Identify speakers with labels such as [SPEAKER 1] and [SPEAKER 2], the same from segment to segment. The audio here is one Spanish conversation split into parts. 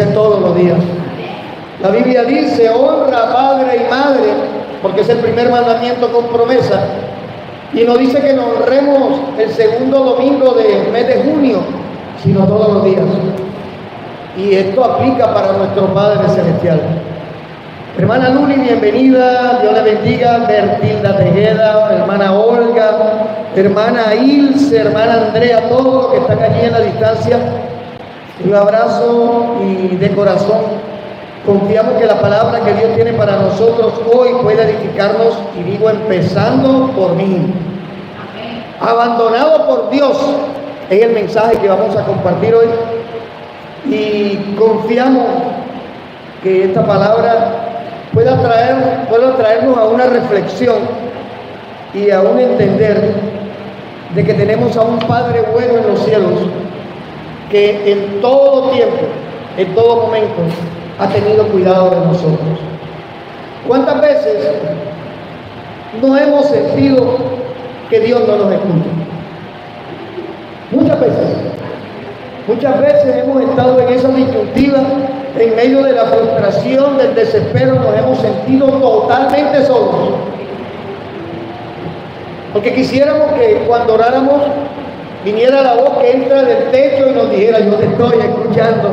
[SPEAKER 1] dice todos los días. La Biblia dice, honra a padre y madre, porque es el primer mandamiento con promesa. Y no dice que nos honremos el segundo domingo del mes de junio, sino todos los días. Y esto aplica para nuestro Padre Celestial. Hermana Luli, bienvenida, Dios le bendiga. Bertilda Tejeda, hermana Olga, hermana Ilse, hermana Andrea, todos los que están allí en la distancia, un abrazo y de corazón. Confiamos que la palabra que Dios tiene para nosotros hoy puede edificarnos, y digo empezando por mí. Abandonado por Dios es el mensaje que vamos a compartir hoy, y confiamos que esta palabra pueda traernos a una reflexión y a un entender de que tenemos a un Padre bueno en los cielos, que en todo tiempo, en todo momento, ha tenido cuidado de nosotros. ¿Cuántas veces no hemos sentido que Dios no nos escucha? Muchas veces. Muchas veces hemos estado en esa disyuntiva, en medio de la frustración, del desespero, nos hemos sentido totalmente solos. Porque quisiéramos que cuando oráramos viniera la voz que entra del techo y nos dijera, yo te estoy escuchando.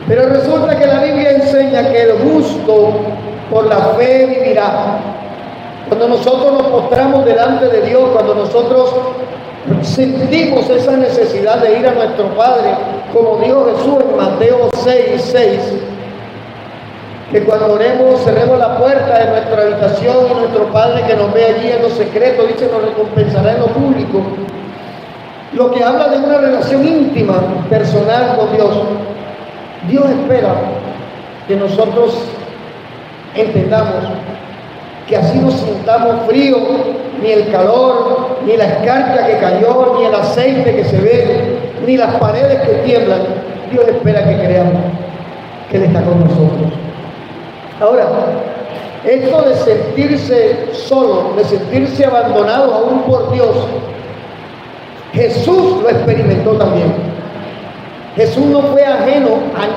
[SPEAKER 1] Pero resulta que la Biblia enseña que el justo por la fe vivirá. Cuando nosotros nos postramos delante de Dios, cuando nosotros sentimos esa necesidad de ir a nuestro Padre, como dijo Jesús en Mateo 6:6, que cuando oremos cerremos la puerta de nuestra habitación y nuestro Padre que nos ve allí en lo secreto, dice, nos recompensará en lo público. Lo que habla de una relación íntima, personal con Dios. Dios espera que nosotros entendamos que así no sintamos frío, ni el calor, ni la escarcha que cayó, ni el aceite que se ve, ni las paredes que tiemblan. Dios espera que creamos que Él está con nosotros. Ahora, esto de sentirse solo, de sentirse abandonado aún por Dios, Jesús lo experimentó también. Jesús no fue ajeno a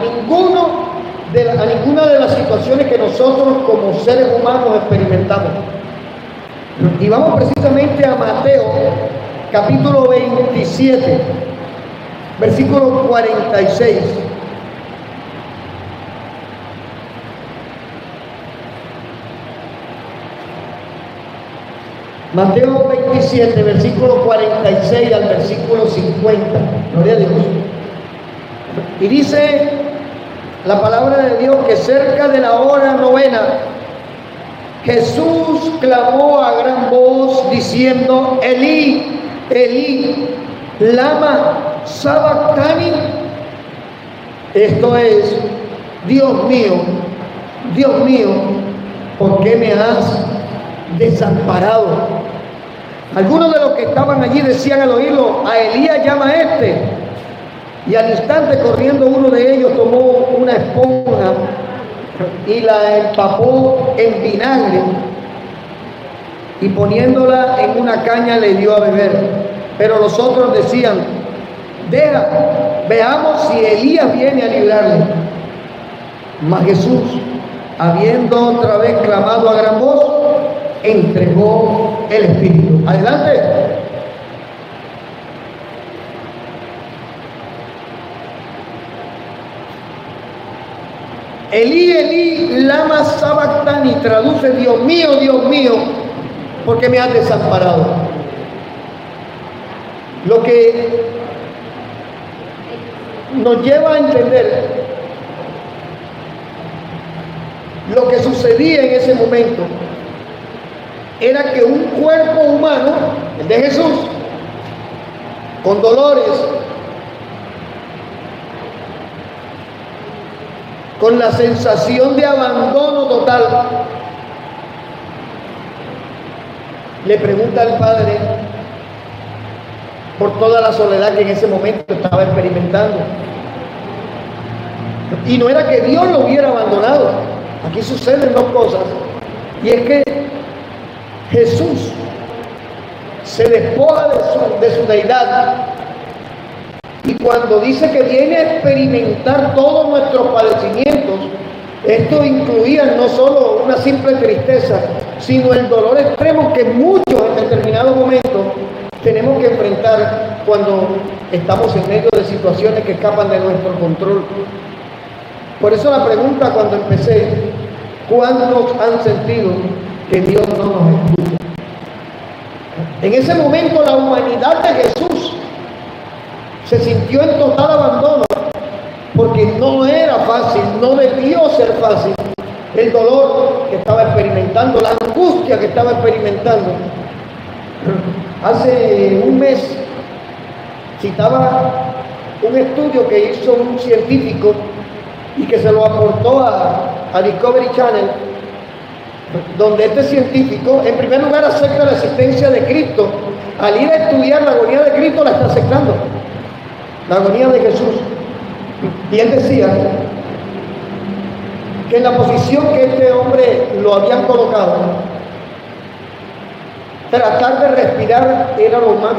[SPEAKER 1] ninguna de las situaciones que nosotros como seres humanos experimentamos. Y vamos precisamente a Mateo, capítulo 27, versículo 46. Mateo 27, versículo 46 al versículo 50. Gloria a Dios. Y dice la palabra de Dios que cerca de la hora novena, Jesús clamó a gran voz diciendo, Elí, Elí, lama sabactani. Esto es, Dios mío, ¿por qué me has desamparado? Algunos de los que estaban allí decían al oírlo, a Elías llama a este. Y al instante, corriendo uno de ellos, tomó una esponja y la empapó en vinagre y poniéndola en una caña le dio a beber. Pero los otros decían, deja, veamos si Elías viene a librarle. Mas Jesús, habiendo otra vez clamado a gran voz, entregó el Espíritu. Adelante. Elí, Elí, lama sabactani, traduce, Dios mío, ¿por qué me has desamparado? Lo que nos lleva a entender lo que sucedía en ese momento era que un cuerpo humano, el de Jesús, con dolores, con la sensación de abandono total, le pregunta al Padre por toda la soledad que en ese momento estaba experimentando. Y no era que Dios lo hubiera abandonado. Aquí suceden dos cosas, y es que Jesús se despoja de su deidad Y cuando dice que viene a experimentar todos nuestros padecimientos, esto incluía no solo una simple tristeza, sino el dolor extremo que muchos en determinados momentos tenemos que enfrentar cuando estamos en medio de situaciones que escapan de nuestro control. Por eso la pregunta cuando empecé, ¿cuántos han sentido que Dios no nos escucha? En ese momento la humanidad de Jesús se sintió en total abandono, porque no era fácil, no debió ser fácil el dolor que estaba experimentando, la angustia que estaba experimentando. Hace un mes citaba un estudio que hizo un científico y que se lo aportó a Discovery Channel, donde este científico, en primer lugar, acepta la existencia de Cristo. Al ir a estudiar la agonía de Cristo, la está aceptando, la agonía de Jesús. Y él decía que en la posición que este hombre lo habían colocado, tratar de respirar era lo más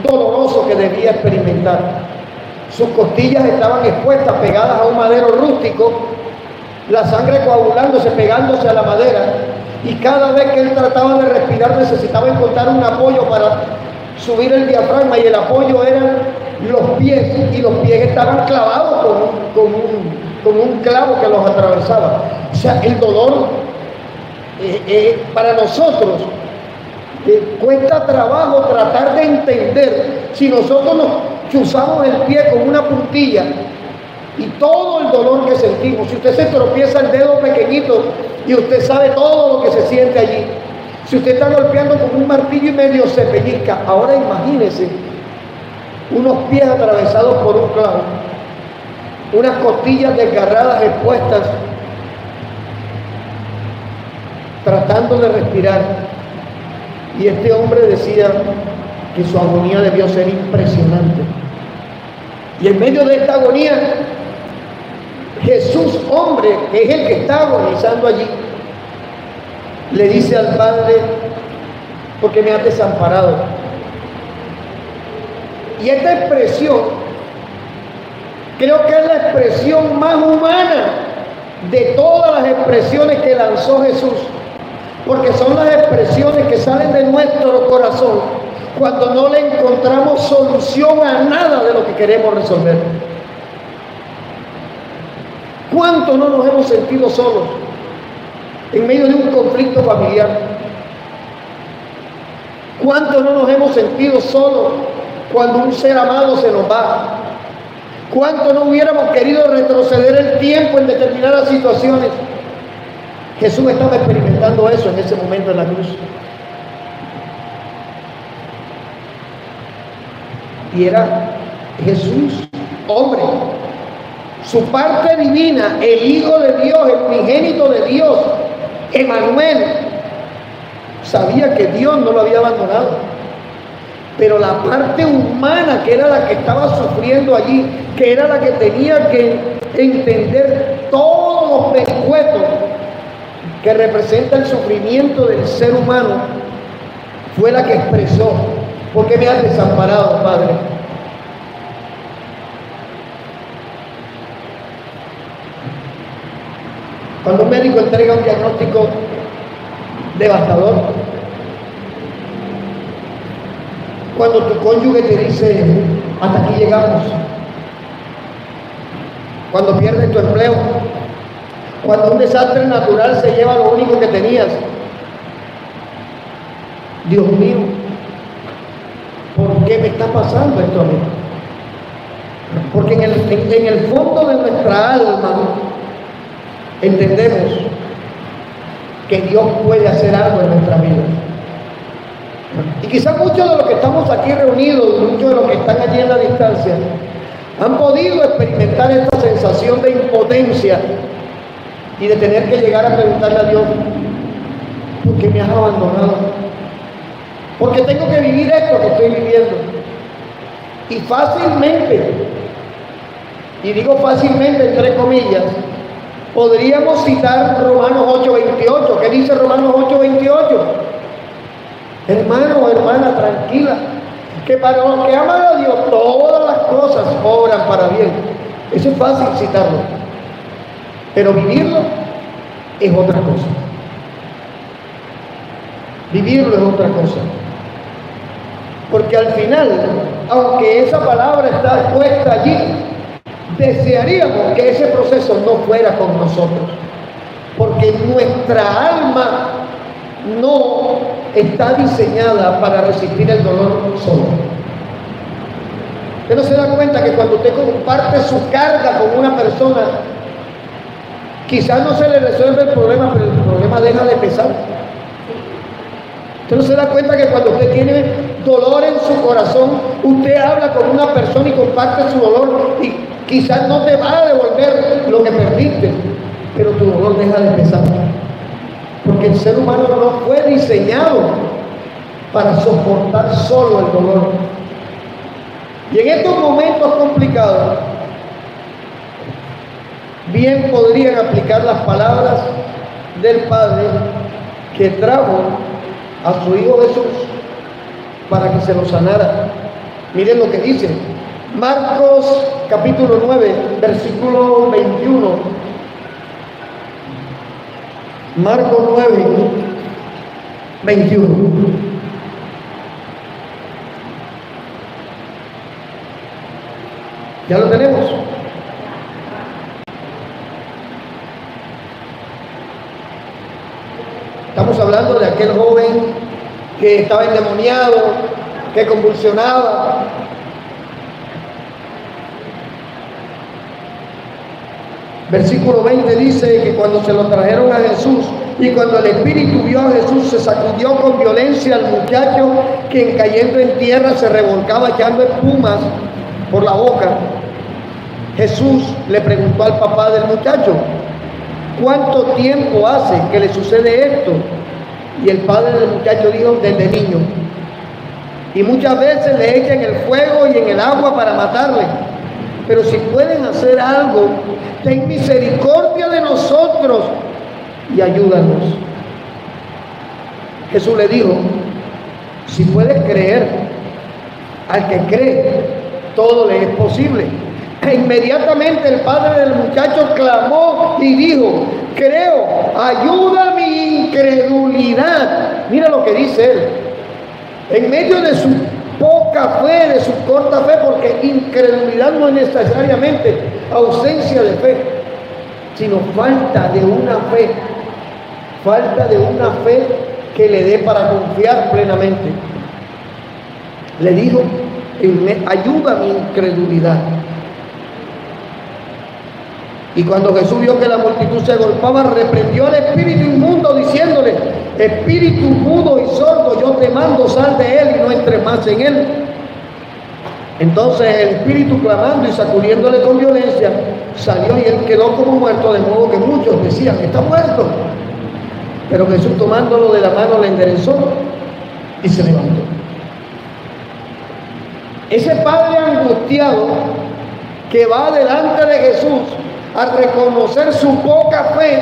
[SPEAKER 1] doloroso que debía experimentar. Sus costillas estaban expuestas, pegadas a un madero rústico, la sangre coagulándose, pegándose a la madera, y cada vez que él trataba de respirar necesitaba encontrar un apoyo para subir el diafragma, y el apoyo eran los pies, y los pies estaban clavados con un clavo que los atravesaba. O sea, el dolor para nosotros cuesta trabajo tratar de entender. Si nosotros nos chuzamos el pie con una puntilla y todo el dolor que sentimos, si usted se tropieza el dedo pequeñito y usted sabe todo lo que se siente allí, si usted está golpeando con un martillo y medio se pellizca, ahora imagínese unos pies atravesados por un clavo, unas costillas desgarradas expuestas, tratando de respirar. Y este hombre decía que su agonía debió ser impresionante. Y en medio de esta agonía, Jesús, hombre, que es el que está agonizando allí, le dice al Padre: ¿por qué me has desamparado? Y esta expresión creo que es la expresión más humana de todas las expresiones que lanzó Jesús, porque son las expresiones que salen de nuestro corazón cuando no le encontramos solución a nada de lo que queremos resolver. ¿Cuánto no nos hemos sentido solos en medio de un conflicto familiar? ¿Cuánto no nos hemos sentido solos cuando un ser amado se nos va? ¿Cuánto no hubiéramos querido retroceder el tiempo en determinadas situaciones? Jesús estaba experimentando eso en ese momento en la cruz. Y era Jesús, hombre. Su parte divina, el Hijo de Dios, el unigénito de Dios, Emmanuel, sabía que Dios no lo había abandonado. Pero la parte humana, que era la que estaba sufriendo allí, que era la que tenía que entender todos los vericuetos que representa el sufrimiento del ser humano, fue la que expresó: ¿por qué me has desamparado, Padre? Cuando un médico entrega un diagnóstico devastador, cuando tu cónyuge te dice: hasta aquí llegamos, cuando pierdes tu empleo, cuando un desastre natural se lleva lo único que tenías, Dios mío, ¿por qué me está pasando esto a mí? Porque en el fondo de nuestra alma entendemos que Dios puede hacer algo en nuestra vida. Y quizás muchos de los que estamos aquí reunidos, muchos de los que están allí en la distancia, han podido experimentar esta sensación de impotencia y de tener que llegar a preguntarle a Dios: ¿por qué me has abandonado? Porque tengo que vivir esto que estoy viviendo. Y fácilmente, y digo fácilmente entre comillas, podríamos citar Romanos 8:28. ¿Qué dice Romanos 8:28? Hermano o hermana, tranquila, que para los que aman a Dios todas las cosas obran para bien. Eso es fácil citarlo, pero vivirlo es otra cosa. Vivirlo es otra cosa. Porque al final, aunque esa palabra está puesta allí, desearíamos que ese proceso no fuera con nosotros. Porque nuestra alma no está diseñada para resistir el dolor solo. Usted no se da cuenta que cuando usted comparte su carga con una persona, quizás no se le resuelve el problema, pero el problema deja de pesar. Usted no se da cuenta que cuando usted tiene dolor en su corazón, usted habla con una persona y comparte su dolor y quizás no te va a devolver lo que perdiste, pero tu dolor deja de pesar. Porque el ser humano no fue diseñado para soportar solo el dolor. Y en estos momentos complicados, bien podrían aplicar las palabras del Padre que trajo a su Hijo Jesús para que se lo sanara. Miren lo que dice Marcos capítulo 9, versículo 21. Marcos 9, 21. ¿Ya lo tenemos? Estamos hablando de aquel joven que estaba endemoniado, que convulsionaba. Versículo 20 dice que cuando se lo trajeron a Jesús y cuando el espíritu vio a Jesús, se sacudió con violencia al muchacho, quien cayendo en tierra se revolcaba echando espumas por la boca. Jesús le preguntó al papá del muchacho: ¿cuánto tiempo hace que le sucede esto? Y el padre del muchacho dijo: desde niño. Y muchas veces le echan el fuego y en el agua para matarle. Pero si pueden hacer algo, ten misericordia de nosotros y ayúdanos. Jesús le dijo: si puedes creer, al que cree, todo le es posible. E inmediatamente el padre del muchacho clamó y dijo: creo, ayuda mi incredulidad. Mira lo que dice él. En medio de su poca fe, de su corta fe, porque incredulidad no es necesariamente ausencia de fe, sino falta de una fe que le dé para confiar plenamente. Le dijo: ayuda mi incredulidad. Y cuando Jesús vio que la multitud se agolpaba, reprendió al espíritu inmundo, diciéndole: espíritu mudo y sordo, yo te mando, sal de él y no entres más en él. Entonces el espíritu, clamando y sacudiéndole con violencia, salió y él quedó como muerto, de modo que muchos decían: está muerto. Pero Jesús, tomándolo de la mano, le enderezó y se levantó. Ese padre angustiado que va delante de Jesús a reconocer su poca fe,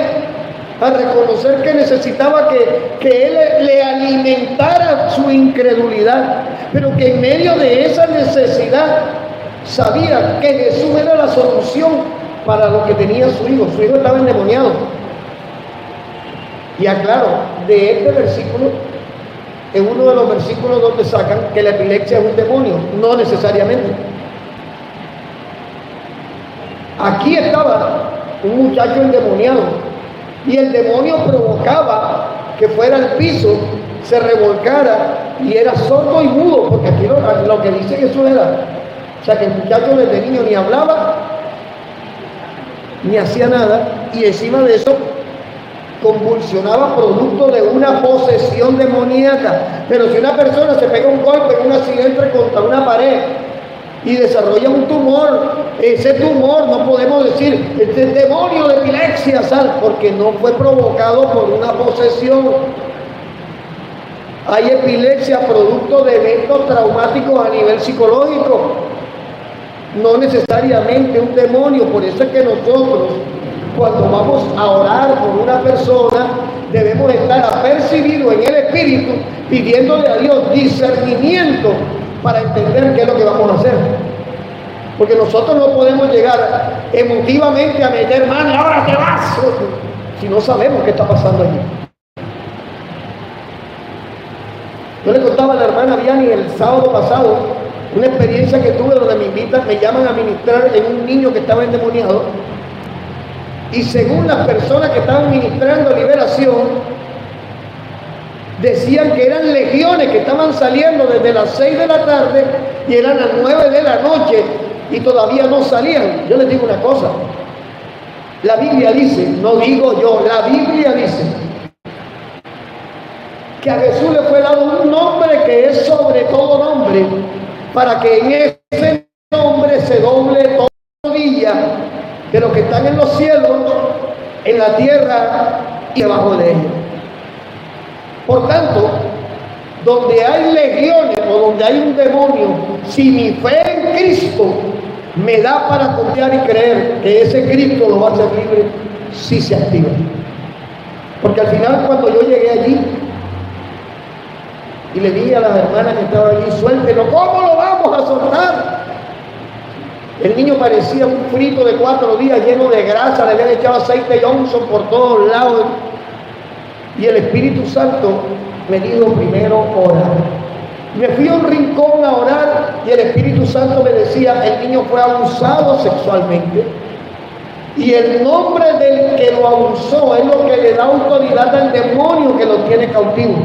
[SPEAKER 1] a reconocer que necesitaba que Él le alimentara su incredulidad, pero que en medio de esa necesidad sabía que Jesús era la solución para lo que tenía su hijo. Su hijo estaba endemoniado. Y aclaro, de este versículo, es uno de los versículos donde sacan que la epilepsia es un demonio. No necesariamente. Aquí estaba un muchacho endemoniado y el demonio provocaba que fuera al piso, se revolcara y era sordo y mudo, porque aquí lo que dice Jesús era, o sea, que el muchacho desde niño ni hablaba ni hacía nada, y encima de eso convulsionaba producto de una posesión demoníaca. Pero si una persona se pega un golpe en un accidente contra una pared y desarrolla un tumor, ese tumor no podemos decir este demonio de epilepsia, sal, porque no fue provocado por una posesión. Hay epilepsia producto de eventos traumáticos a nivel psicológico, no necesariamente un demonio. Por eso es que nosotros, cuando vamos a orar por una persona, debemos estar apercibidos en el espíritu, pidiéndole a Dios discernimiento para entender qué es lo que vamos a hacer. Porque nosotros no podemos llegar emotivamente a meter mano, ahora te vas, si no sabemos qué está pasando allí. Yo le contaba a la hermana Vianney el sábado pasado una experiencia que tuve donde me llaman a ministrar en un niño que estaba endemoniado, y según las personas que estaban ministrando liberación, decían que eran legiones que estaban saliendo desde las 6 de la tarde y eran las 9 de la noche y todavía no salían. Yo les digo una cosa, la Biblia dice, no digo yo, la Biblia dice que a Jesús le fue dado un nombre que es sobre todo nombre, para que en ese nombre se doble toda rodilla de los que están en los cielos, en la tierra y debajo de ellos. Por tanto, donde hay legiones o donde hay un demonio, si mi fe en Cristo me da para confiar y creer que ese Cristo lo va a hacer libre, si se activa. Porque al final, cuando yo llegué allí y le dije a las hermanas que estaban allí, suéltelo, ¿cómo lo vamos a soltar? El niño parecía un frito de 4 días lleno de grasa, le habían echado aceite Johnson por todos lados. Y el Espíritu Santo me dijo primero orar. Me fui a un rincón a orar y el Espíritu Santo me decía, el niño fue abusado sexualmente. Y el nombre del que lo abusó es lo que le da autoridad al demonio que lo tiene cautivo.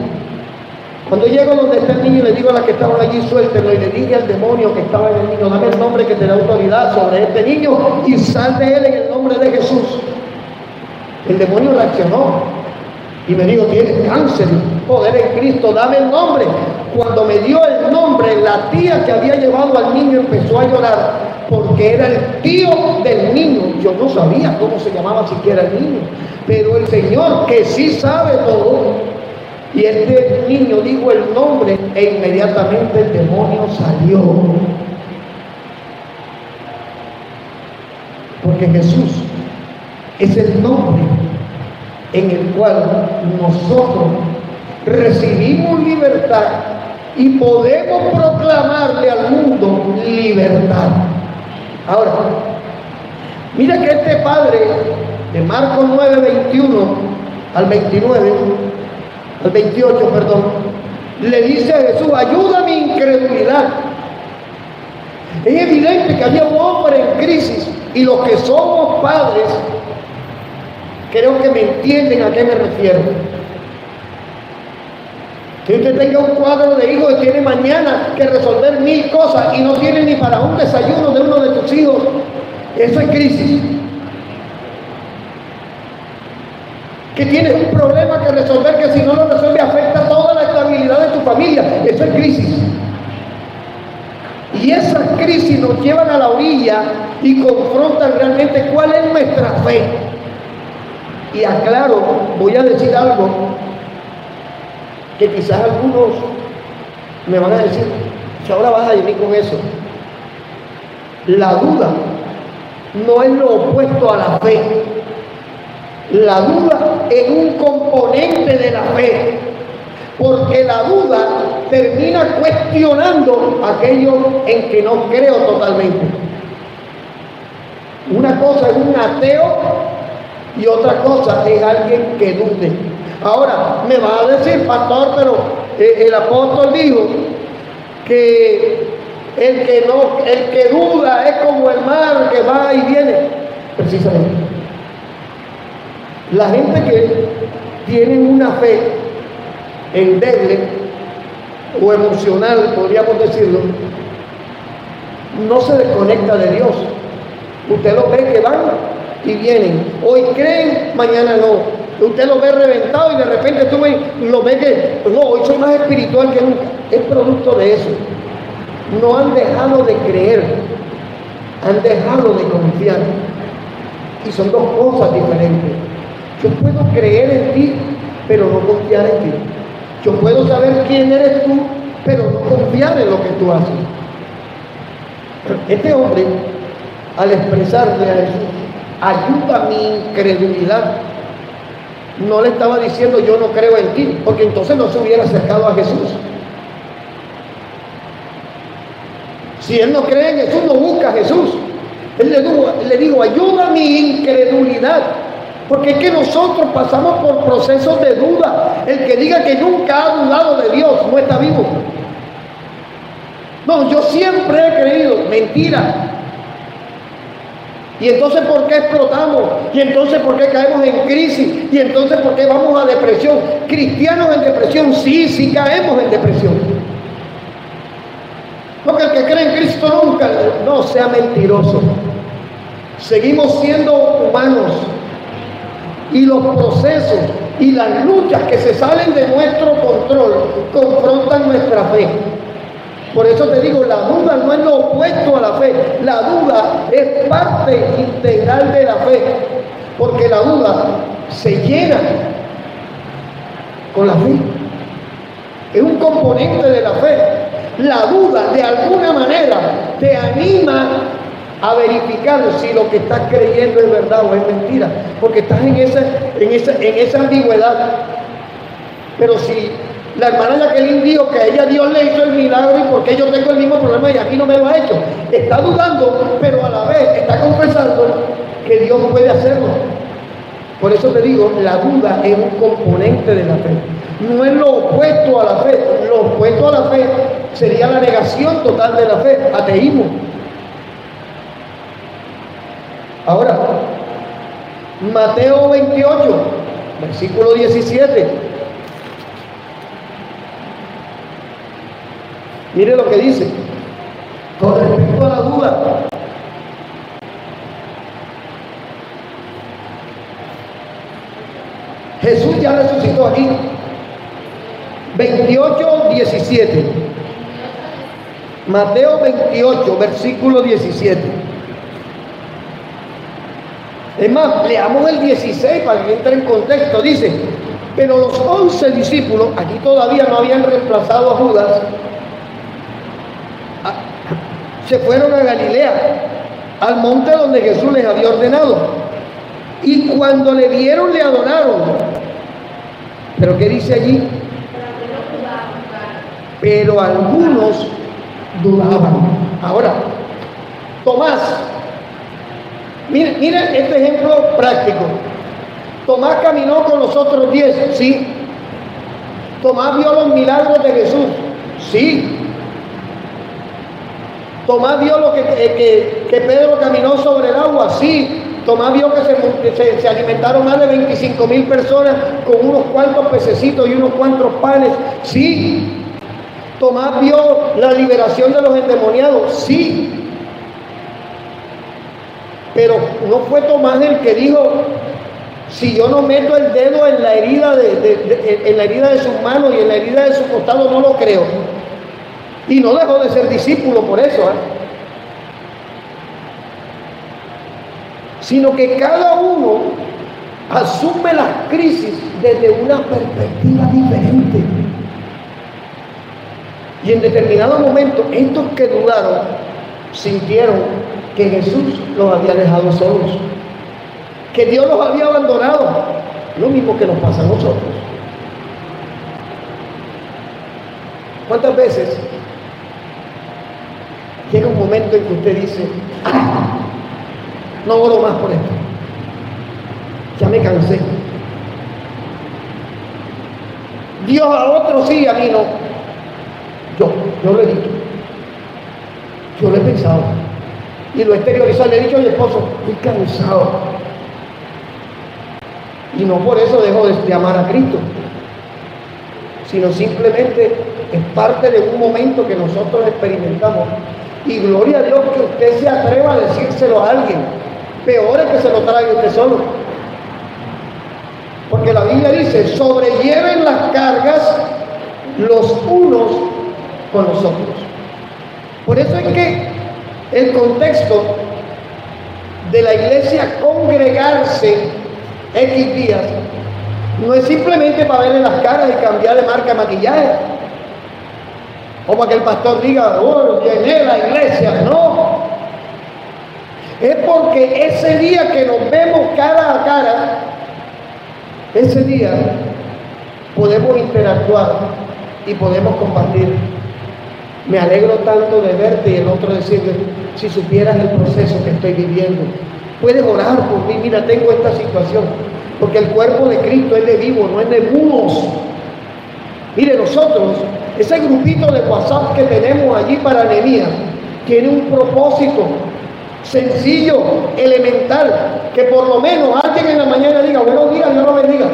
[SPEAKER 1] Cuando llego donde está el niño, le digo a las que estaban allí, suéltenlo, y le dije al demonio que estaba en el niño, dame el nombre que te da autoridad sobre este niño y sal de él en el nombre de Jesús. El demonio reaccionó y me dijo, tienes cáncer, poder en Cristo, dame el nombre. Cuando me dio el nombre, la tía que había llevado al niño empezó a llorar porque era el tío del niño. Yo no sabía cómo se llamaba siquiera el niño, pero el Señor, que sí sabe todo, y este niño dijo el nombre e inmediatamente el demonio salió. Porque Jesús es el nombre en el cual nosotros recibimos libertad y podemos proclamarle al mundo libertad. Ahora, mira que este padre de Marcos 9, 21 al 29, al 28, perdón, le dice a Jesús, ayuda a mi incredulidad. Es evidente que había un hombre en crisis, y los que somos padres creo que me entienden a qué me refiero. Que usted tenga un cuadro de hijos que tiene mañana que resolver 1000 cosas y no tiene ni para un desayuno de uno de tus hijos, eso es crisis. Que tienes un problema que resolver, que si no lo resuelve afecta toda la estabilidad de tu familia, eso es crisis. Y esas crisis nos llevan a la orilla y confrontan realmente cuál es nuestra fe. Y aclaro, voy a decir algo que quizás algunos me van a decir, si ahora vas a venir con eso. La duda no es lo opuesto a la fe. La duda es un componente de la fe, porque la duda termina cuestionando aquello en que no creo totalmente. Una cosa es un ateo y otra cosa es alguien que dude. Ahora, me va a decir, pastor, pero el apóstol dijo que el que duda es como el mar que va y viene. Precisamente. La gente que tiene una fe endeble o emocional, podríamos decirlo, no se desconecta de Dios. Usted lo ve que van y vienen. Hoy creen, mañana no. Usted lo ve reventado y de repente tú lo ves que no, hoy soy más espiritual que nunca. Es producto de eso. No han dejado de creer, han dejado de confiar. Y son dos cosas diferentes. Yo puedo creer en ti, pero no confiar en ti. Yo puedo saber quién eres tú, pero no confiar en lo que tú haces. Este hombre, al expresarle a Jesús, ayuda a mi incredulidad, no le estaba diciendo yo no creo en ti, porque entonces no se hubiera acercado a Jesús. Si él no cree en Jesús, no busca a Jesús. Él le dijo, ayuda mi incredulidad. Porque es que nosotros pasamos por procesos de duda. El que diga que nunca ha dudado de Dios no está vivo. No, yo siempre he creído. Mentira. Y entonces, ¿por qué explotamos? Y entonces, ¿por qué caemos en crisis? Y entonces, ¿por qué vamos a depresión? Cristianos en depresión, sí caemos en depresión. Porque el que cree en Cristo nunca, no sea mentiroso. Seguimos siendo humanos. Y los procesos y las luchas que se salen de nuestro control confrontan nuestra fe. Por eso te digo, la duda no es lo opuesto a la fe. La duda es parte integral de la fe. Porque la duda se llena con la fe. Es un componente de la fe. La duda de alguna manera te anima a verificar si lo que estás creyendo es verdad o es mentira, porque estás en esa ambigüedad. Pero si la hermana Jacqueline dijo que a ella Dios le hizo el milagro, y porque yo tengo el mismo problema y aquí no me lo ha hecho, está dudando, pero a la vez está confesando que Dios puede hacerlo. Por eso te digo, la duda es un componente de la fe, no es lo opuesto a la fe. Lo opuesto a la fe sería la negación total de la fe, ateísmo. Ahora, Mateo 28, versículo 17. Mire lo que dice con respecto a la duda. Jesús ya resucitó aquí. 28, 17. Mateo 28, versículo 17. Es más, leamos el 16 para que entre en contexto. Dice, pero los 11 discípulos, aquí todavía no habían reemplazado a Judas, se fueron a Galilea, al monte donde Jesús les había ordenado. Y cuando le vieron, le adoraron. ¿Pero qué dice allí? Pero algunos dudaban. Ahora, Tomás, mira este ejemplo práctico. Tomás caminó con los otros 10, sí. Tomás vio los milagros de Jesús, sí. Tomás vio lo que Pedro caminó sobre el agua, sí. Tomás vio que se alimentaron más de 25,000 personas con unos cuantos pececitos y unos cuantos panes, sí. Tomás vio la liberación de los endemoniados, sí. Pero no fue Tomás el que dijo, si yo no meto el dedo en la herida en la herida de sus manos y en la herida de su costado, no lo creo. Y no dejó de ser discípulo por eso, sino que cada uno asume las crisis desde una perspectiva diferente. Y en determinado momento, estos que dudaron sintieron que Jesús los había dejado solos, que Dios los había abandonado. Lo mismo que nos pasa a nosotros. ¿Cuántas veces llega un momento en que usted dice, no oro más por esto, ya me cansé? Dios a otros sí, a mí no. Yo lo he dicho, yo lo he pensado y lo he exteriorizado. Le he dicho a mi esposo, estoy cansado, y no por eso dejo de amar a Cristo, sino simplemente es parte de un momento que nosotros experimentamos. Y gloria a Dios que usted se atreva a decírselo a alguien. Peor es que se lo traiga usted solo, porque la Biblia dice, sobrelleven las cargas los unos con los otros. Por eso es que el contexto de la iglesia congregarse X días no es simplemente para verle las caras y cambiar de marca de maquillaje, o para que el pastor diga, oh, llené la iglesia. No, es porque ese día que nos vemos cara a cara, ese día podemos interactuar y podemos compartir Me alegro tanto de verte, y el otro decirle, si supieras el proceso que estoy viviendo, puedes orar por mí, mira, tengo esta situación, porque el cuerpo de Cristo es de vivos, no es de mudos. Mire, nosotros, ese grupito de WhatsApp que tenemos allí para Nehemías, tiene un propósito sencillo, elemental, que por lo menos alguien en la mañana diga, buenos días, Dios lo bendiga.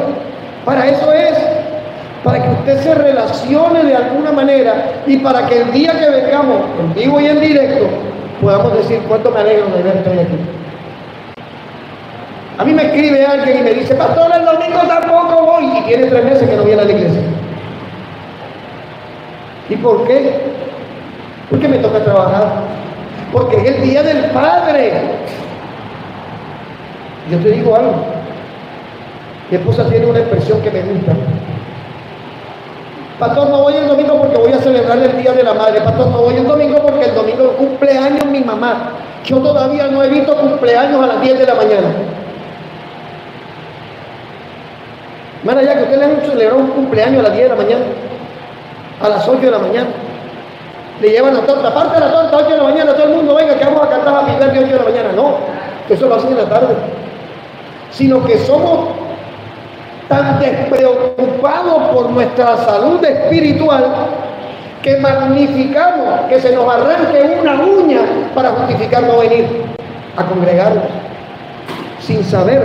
[SPEAKER 1] Para eso es, para que usted se relacione de alguna manera y para que el día que vengamos en vivo y en directo podamos decir cuánto me alegro de verte hoy aquí. A mí me escribe alguien y me dice, pastor, el domingo tampoco voy, y tiene 3 meses que no viene a la iglesia. ¿Y por qué? Porque me toca trabajar, porque es el día del Padre. Yo te digo algo, mi esposa tiene una expresión que me gusta. Pastor, no voy el domingo porque voy a celebrar el Día de la Madre. Pastor, no voy el domingo porque el domingo es cumpleaños mi mamá. Yo todavía no he visto cumpleaños a las 10 de la mañana. Hermana, ya que usted le han celebrado un cumpleaños a las 10 de la mañana, a las 8 de la mañana, le llevan la torta, aparte de la torta, 8 de la mañana, todo el mundo venga que vamos a cantar Happy Birthday 8 de la mañana. No, eso lo hacen en la tarde. Sino que somos tan despreocupados por nuestra salud espiritual que magnificamos que se nos arranque una uña para justificar no venir a congregarnos, sin saber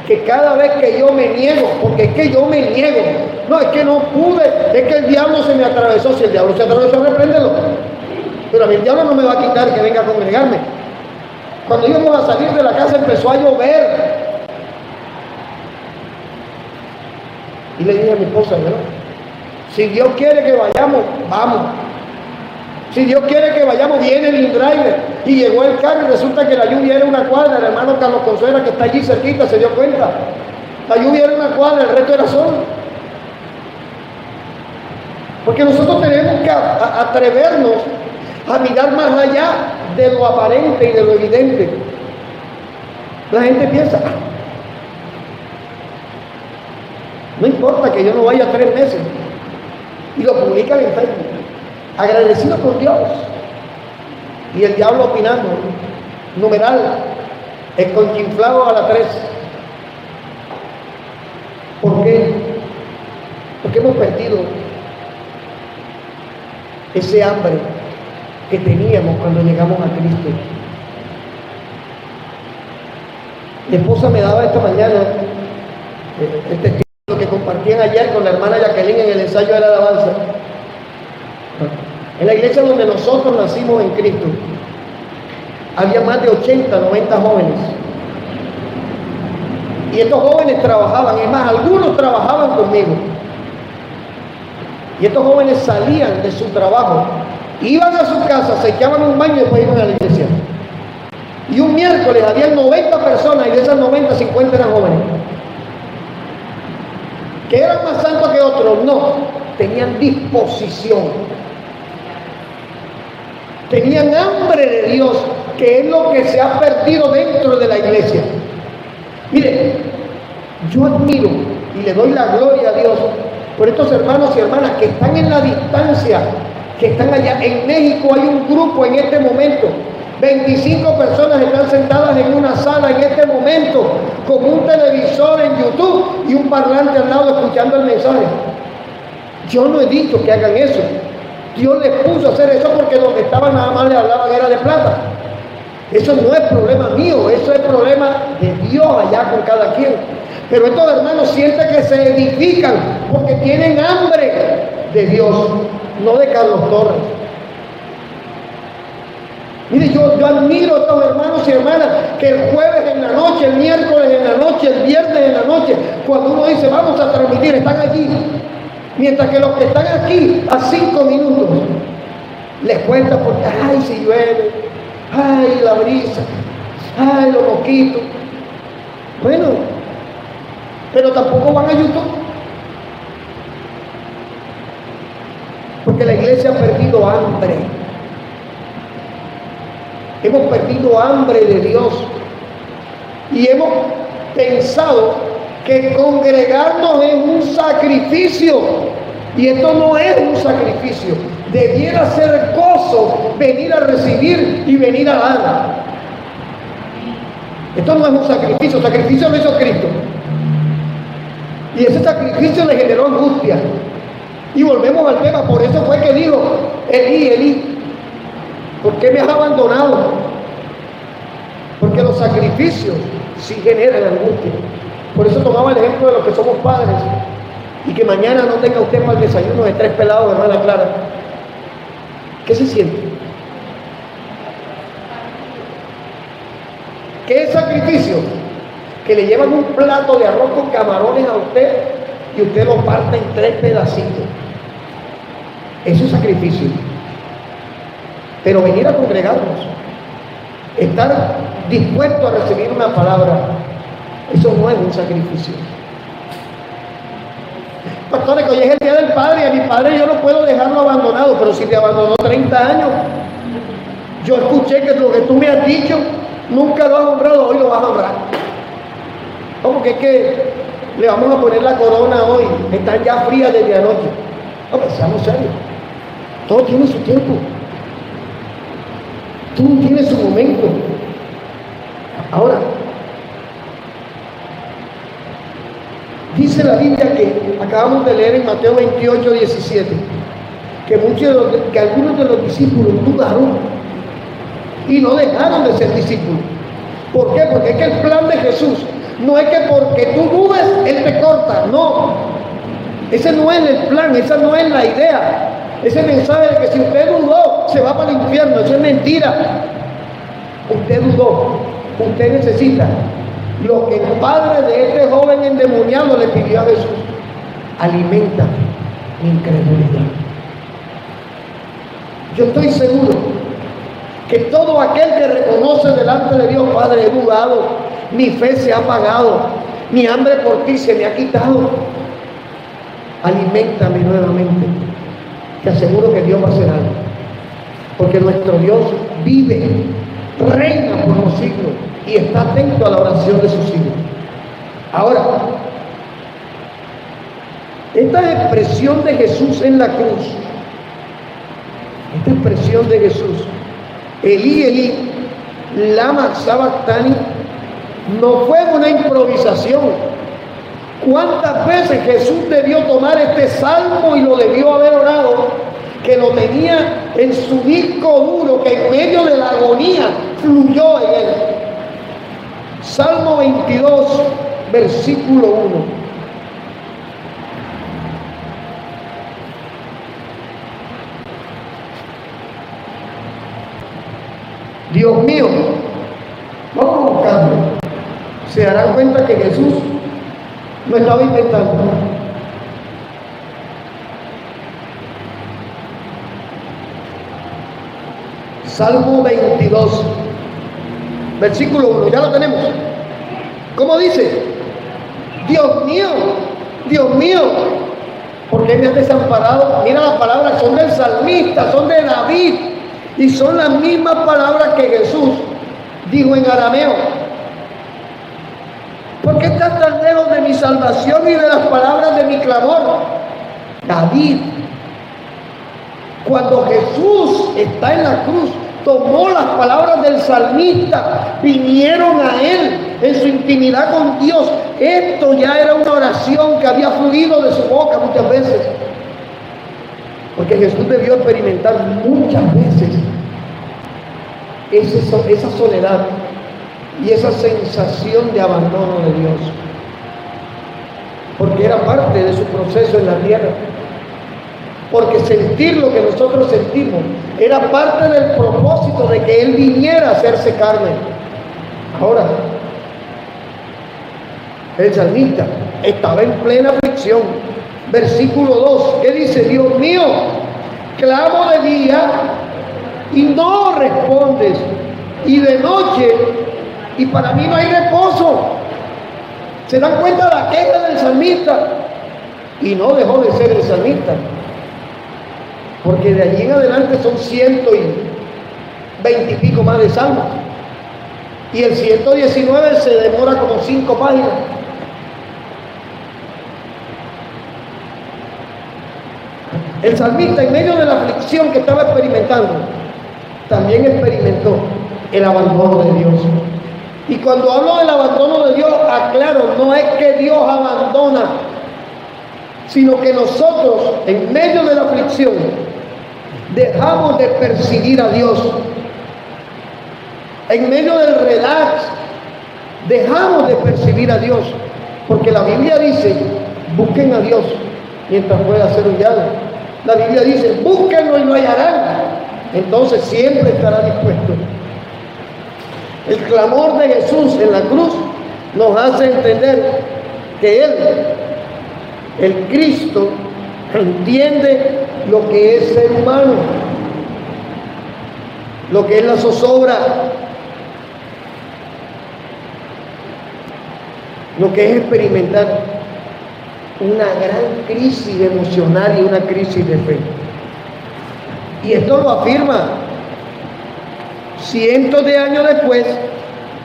[SPEAKER 1] que cada vez que yo me niego, porque es que yo me niego, no es que no pude, es que el diablo se me atravesó. Si el diablo se atravesó, repréndelo, pero a mí el diablo no me va a quitar que venga a congregarme. Cuando íbamos a salir de la casa empezó a llover y le dije a mi esposa, ¿no? Si Dios quiere que vayamos, vamos. Si Dios quiere que vayamos, viene el InDriver. Y llegó el carro y resulta que la lluvia era una cuadra. El hermano Carlos Consuela, que está allí cerquita, se dio cuenta. La lluvia era una cuadra, el resto era sol. Porque nosotros tenemos que atrevernos a mirar más allá de lo aparente y de lo evidente. La gente piensa, no importa que yo no vaya 3 meses. Y lo publican en Facebook, agradecido con Dios. Y el diablo opinando, numeral, esconchinflado a la 3. ¿Por qué? Porque hemos perdido ese hambre que teníamos cuando llegamos a Cristo. Mi esposa me daba esta mañana el testimonio que compartían ayer con la hermana Jacqueline en el ensayo de la alabanza. En la iglesia donde nosotros nacimos en Cristo, había más de 80, 90 jóvenes. Y estos jóvenes trabajaban, es más, algunos trabajaban conmigo. Y estos jóvenes salían de su trabajo, iban a su casa, se echaban un baño y después iban a la iglesia. Y un miércoles había 90 personas y de esas 90, 50 eran jóvenes. ¿Que eran más santos que otros? No, tenían disposición, tenían hambre de Dios, que es lo que se ha perdido dentro de la iglesia. Mire, yo admiro y le doy la gloria a Dios por estos hermanos y hermanas que están en la distancia, que están allá. En México hay un grupo en este momento, 25 personas están sentadas en una sala en este momento, con un televisor en YouTube y un parlante al lado escuchando el mensaje. Yo no he dicho que hagan eso. Dios les puso a hacer eso porque donde estaban nada más les hablaban era de plata. Eso no es problema mío, eso es problema de Dios allá con cada quien. Pero estos hermanos sienten que se edifican porque tienen hambre de Dios, no de Carlos Torres. Mire, yo admiro a estos hermanos y hermanas que el jueves en la noche, el miércoles en la noche, el viernes en la noche, cuando uno dice vamos a transmitir, están allí. Mientras que los que están aquí a 5 minutos les cuentan porque, ay, si llueve, ay, la brisa, ay, los mosquitos. Bueno, pero tampoco van a YouTube. Porque la iglesia ha perdido hambre. Hemos perdido hambre de Dios. Y hemos pensado que congregarnos es un sacrificio. Y esto no es un sacrificio. Debiera ser gozo venir a recibir y venir a dar. Esto no es un sacrificio, sacrificio lo hizo Cristo. Y ese sacrificio le generó angustia. Y volvemos al tema, por eso fue que dijo, Elí, Elí, ¿por qué me has abandonado? Porque los sacrificios sí generan angustia. Por eso tomaba el ejemplo de los que somos padres. Y que mañana no tenga usted para el desayuno de 3 pelados, hermana Clara. ¿Qué se siente? ¿Qué es sacrificio? Que le llevan un plato de arroz con camarones a usted y usted lo parte en 3 pedacitos. Eso es sacrificio. Pero venir a congregarnos, estar dispuesto a recibir una palabra, eso no es un sacrificio. Pastores, que hoy es el día del padre y a mi padre yo no puedo dejarlo abandonado, pero si te abandonó 30 años, yo escuché que lo que tú me has dicho nunca lo has honrado, hoy lo vas a honrar. ¿Cómo que es que le vamos a poner la corona hoy? Están ya frías desde anoche. No, pero seamos serios. Todo tiene su tiempo. Todo tiene su momento. Ahora, dice la Biblia que acabamos de leer en Mateo 28, 17, que algunos de los discípulos dudaron y no dejaron de ser discípulos. ¿Por qué? Porque es que el plan de Jesús no es que porque tú dudes, Él te corta. No, ese no es el plan, esa no es la idea. Ese mensaje de que si usted dudó, se va para el infierno, eso es mentira. Usted dudó, usted necesita lo que el padre de este joven endemoniado le pidió a Jesús: alimenta mi incredulidad. Yo estoy seguro que todo aquel que reconoce delante de Dios: Padre, he dudado, mi fe se ha apagado, mi hambre por ti se me ha quitado, aliméntame nuevamente. Te aseguro que Dios va a hacer algo, porque nuestro Dios vive, reina por los siglos y está atento a la oración de sus hijos. Ahora, esta expresión de Jesús en la cruz, esta expresión de Jesús, Elí, Elí, lama sabactani, no fue una improvisación. ¿Cuántas veces Jesús debió tomar este salmo y lo debió haber orado? Que lo tenía en su disco duro, que en medio de la agonía fluyó en él. Salmo 22, versículo 1. Dios mío, vamos a buscarlo. Se darán cuenta que Jesús no estaba inventando. Salmo 22, versículo 1, ya lo tenemos. ¿Cómo dice? Dios mío, ¿por qué me has desamparado? Mira, las palabras son del salmista, son de David, y son las mismas palabras que Jesús dijo en arameo. ¿Por qué estás tan lejos de mi salvación y de las palabras de mi clamor? David, cuando Jesús está en la cruz, tomó las palabras del salmista, vinieron a él en su intimidad con Dios. Esto ya era una oración que había fluido de su boca muchas veces, porque Jesús debió experimentar muchas veces esa soledad y esa sensación de abandono de Dios, porque era parte de su proceso en la tierra. Porque sentir lo que nosotros sentimos era parte del propósito de que Él viniera a hacerse carne. Ahora, el salmista estaba en plena aflicción. Versículo 2, ¿qué dice? Dios mío, clamo de día y no respondes, y de noche y para mí no hay reposo. ¿Se dan cuenta de la queja del salmista? Y no dejó de ser el salmista, porque de allí en adelante son 120 y pico más de salmos, y el 119 se demora como 5 páginas. El salmista, en medio de la aflicción que estaba experimentando, también experimentó el abandono de Dios. Y cuando hablo del abandono de Dios, aclaro, no es que Dios abandona, sino que nosotros, en medio de la aflicción, dejamos de percibir a Dios. En medio del relax, dejamos de percibir a Dios, porque la Biblia dice, busquen a Dios mientras pueda ser hallado. La Biblia dice, búsquenlo y lo hallarán. Entonces siempre estará dispuesto. El clamor de Jesús en la cruz nos hace entender que Él, el Cristo, entiende lo que es ser humano, lo que es la zozobra, lo que es experimentar una gran crisis emocional y una crisis de fe. Y esto lo afirma cientos de años después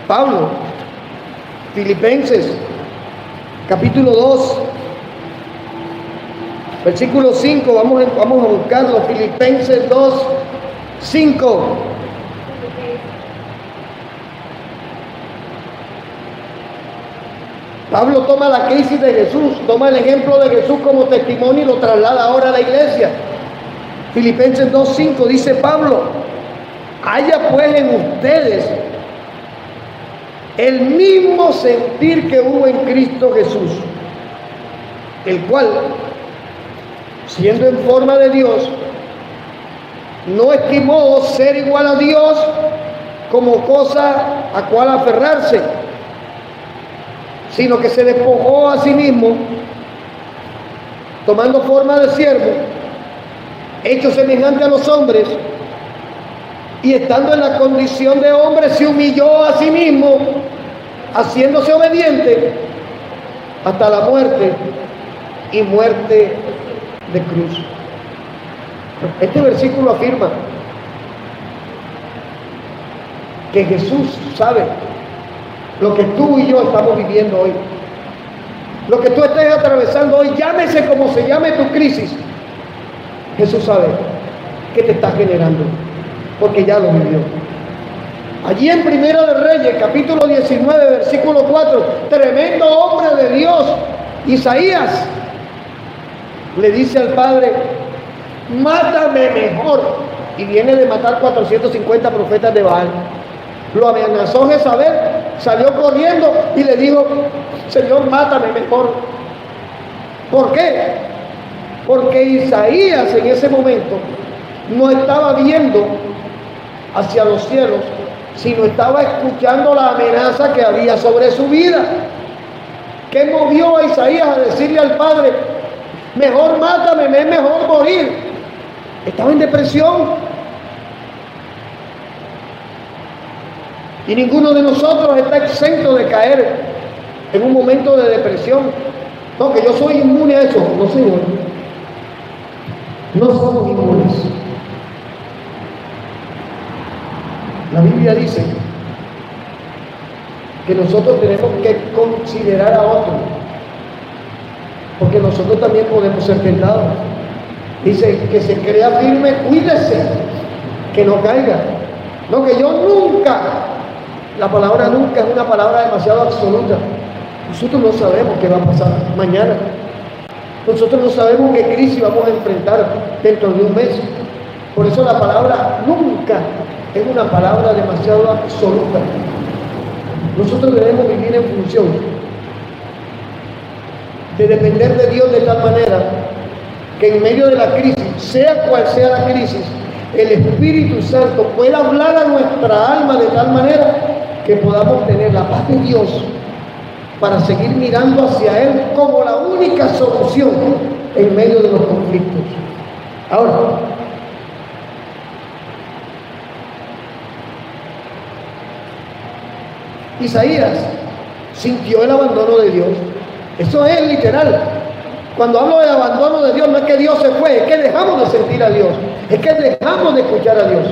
[SPEAKER 1] Pablo. Filipenses capítulo 2 versículo 5, vamos a buscarlo. Filipenses 2, 5. Pablo toma la crisis de Jesús, toma el ejemplo de Jesús como testimonio y lo traslada ahora a la iglesia. Filipenses 2:5 dice Pablo: haya pues en ustedes el mismo sentir que hubo en Cristo Jesús, el cual, siendo en forma de Dios, no estimó ser igual a Dios como cosa a cual aferrarse, sino que se despojó a sí mismo, tomando forma de siervo, hecho semejante a los hombres, y estando en la condición de hombre, se humilló a sí mismo, haciéndose obediente hasta la muerte, y muerte de cruz. Este versículo afirma que Jesús sabe lo que tú y yo estamos viviendo hoy, lo que tú estés atravesando hoy, llámese como se llame tu crisis. Jesús sabe qué te está generando, porque ya lo vivió. Allí en Primera de Reyes, capítulo 19, versículo 4, tremendo hombre de Dios, Isaías, le dice al Padre: mátame mejor. Y viene de matar 450 profetas de Baal. Lo amenazó Jezabel, salió corriendo y le dijo: Señor, mátame mejor. ¿Por qué? Porque Isaías en ese momento no estaba viendo hacia los cielos, sino estaba escuchando la amenaza que había sobre su vida. ¿Qué movió a Isaías a decirle al Padre: mejor mátame, es mejor morir? Estaba en depresión. Y ninguno de nosotros está exento de caer en un momento de depresión. No, que yo soy inmune a eso. No, Señor. No somos inmunes. La Biblia dice que nosotros tenemos que considerar a otros, porque nosotros también podemos ser tentados. Dice que se crea firme, cuídese, que no caiga. No, que yo nunca. La palabra nunca es una palabra demasiado absoluta. Nosotros no sabemos qué va a pasar mañana. Nosotros no sabemos qué crisis vamos a enfrentar dentro de un mes. Por eso la palabra nunca es una palabra demasiado absoluta. Nosotros debemos vivir en función de depender de Dios de tal manera que en medio de la crisis, sea cual sea la crisis, el Espíritu Santo pueda hablar a nuestra alma de tal manera que podamos tener la paz de Dios para seguir mirando hacia Él como la única solución en medio de los conflictos. Ahora, Isaías sintió el abandono de Dios. Eso es literal. Cuando hablo del abandono de Dios, no es que Dios se fue, es que dejamos de sentir a Dios, es que dejamos de escuchar a Dios.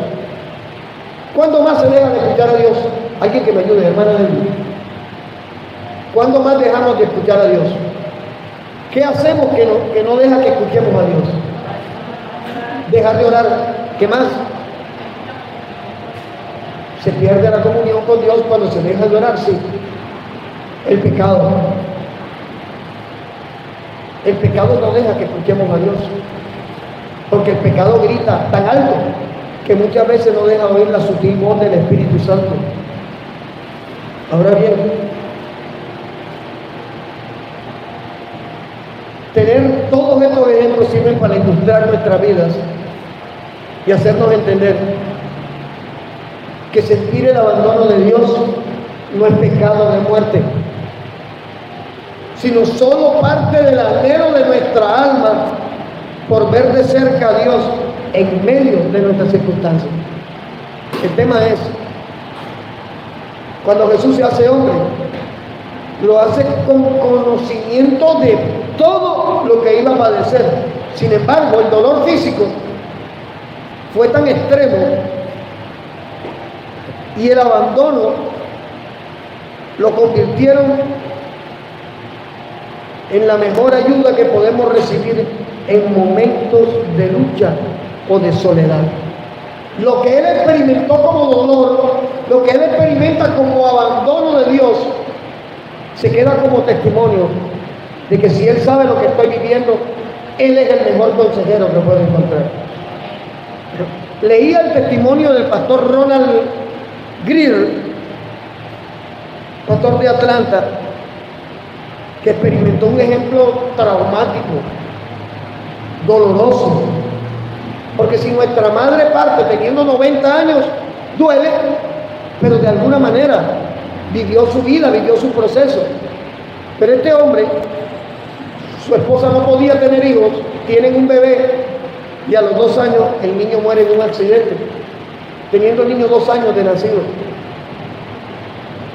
[SPEAKER 1] ¿Cuándo más se deja de escuchar a Dios? Alguien que me ayude, hermana de Dios. ¿Cuándo más dejamos de escuchar a Dios? ¿Qué hacemos que no deja que escuchemos a Dios? dejar de orar. ¿Qué más? Se pierde la comunión con Dios cuando se deja de orar, sí. El pecado. El pecado no deja que escuchemos a Dios. Porque el pecado grita tan alto que muchas veces no deja oír la sutil voz del Espíritu Santo. Ahora bien, tener todos estos ejemplos sirven para ilustrar nuestras vidas y hacernos entender que sentir el abandono de Dios no es pecado de muerte, sino solo parte del anhelo de nuestra alma por ver de cerca a Dios en medio de nuestras circunstancias. El tema es, cuando Jesús se hace hombre, lo hace con conocimiento de todo lo que iba a padecer. Sin embargo, el dolor físico fue tan extremo y el abandono lo convirtieron en la mejor ayuda que podemos recibir en momentos de lucha o de soledad. Lo que él experimentó como dolor, lo que él experimenta como abandono de Dios, se queda como testimonio de que si él sabe lo que estoy viviendo, él es el mejor consejero que puedo encontrar. Leía el testimonio del pastor Ronald Greer, pastor de Atlanta, que experimentó un ejemplo traumático, doloroso, porque si nuestra madre parte teniendo 90 años, duele, pero de alguna manera vivió su vida, vivió su proceso. Pero este hombre, su esposa no podía tener hijos, tienen un bebé y a los 2 años el niño muere en un accidente, teniendo el niño 2 años de nacido.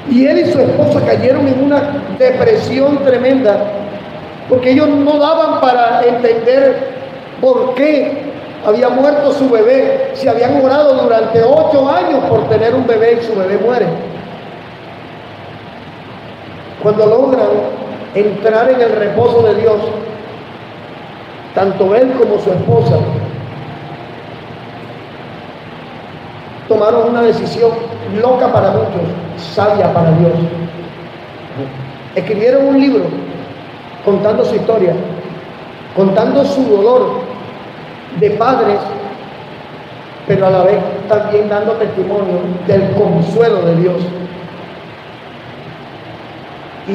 [SPEAKER 1] Y él y su esposa cayeron en una depresión tremenda, porque ellos no daban para entender por qué había muerto su bebé, si habían orado durante 8 años por tener un bebé y su bebé muere. Cuando logran entrar en el reposo de Dios, tanto él como su esposa tomaron una decisión loca para muchos, sabia para Dios. Escribieron un libro contando su historia, contando su dolor de padres, pero a la vez también dando testimonio del consuelo de Dios. Y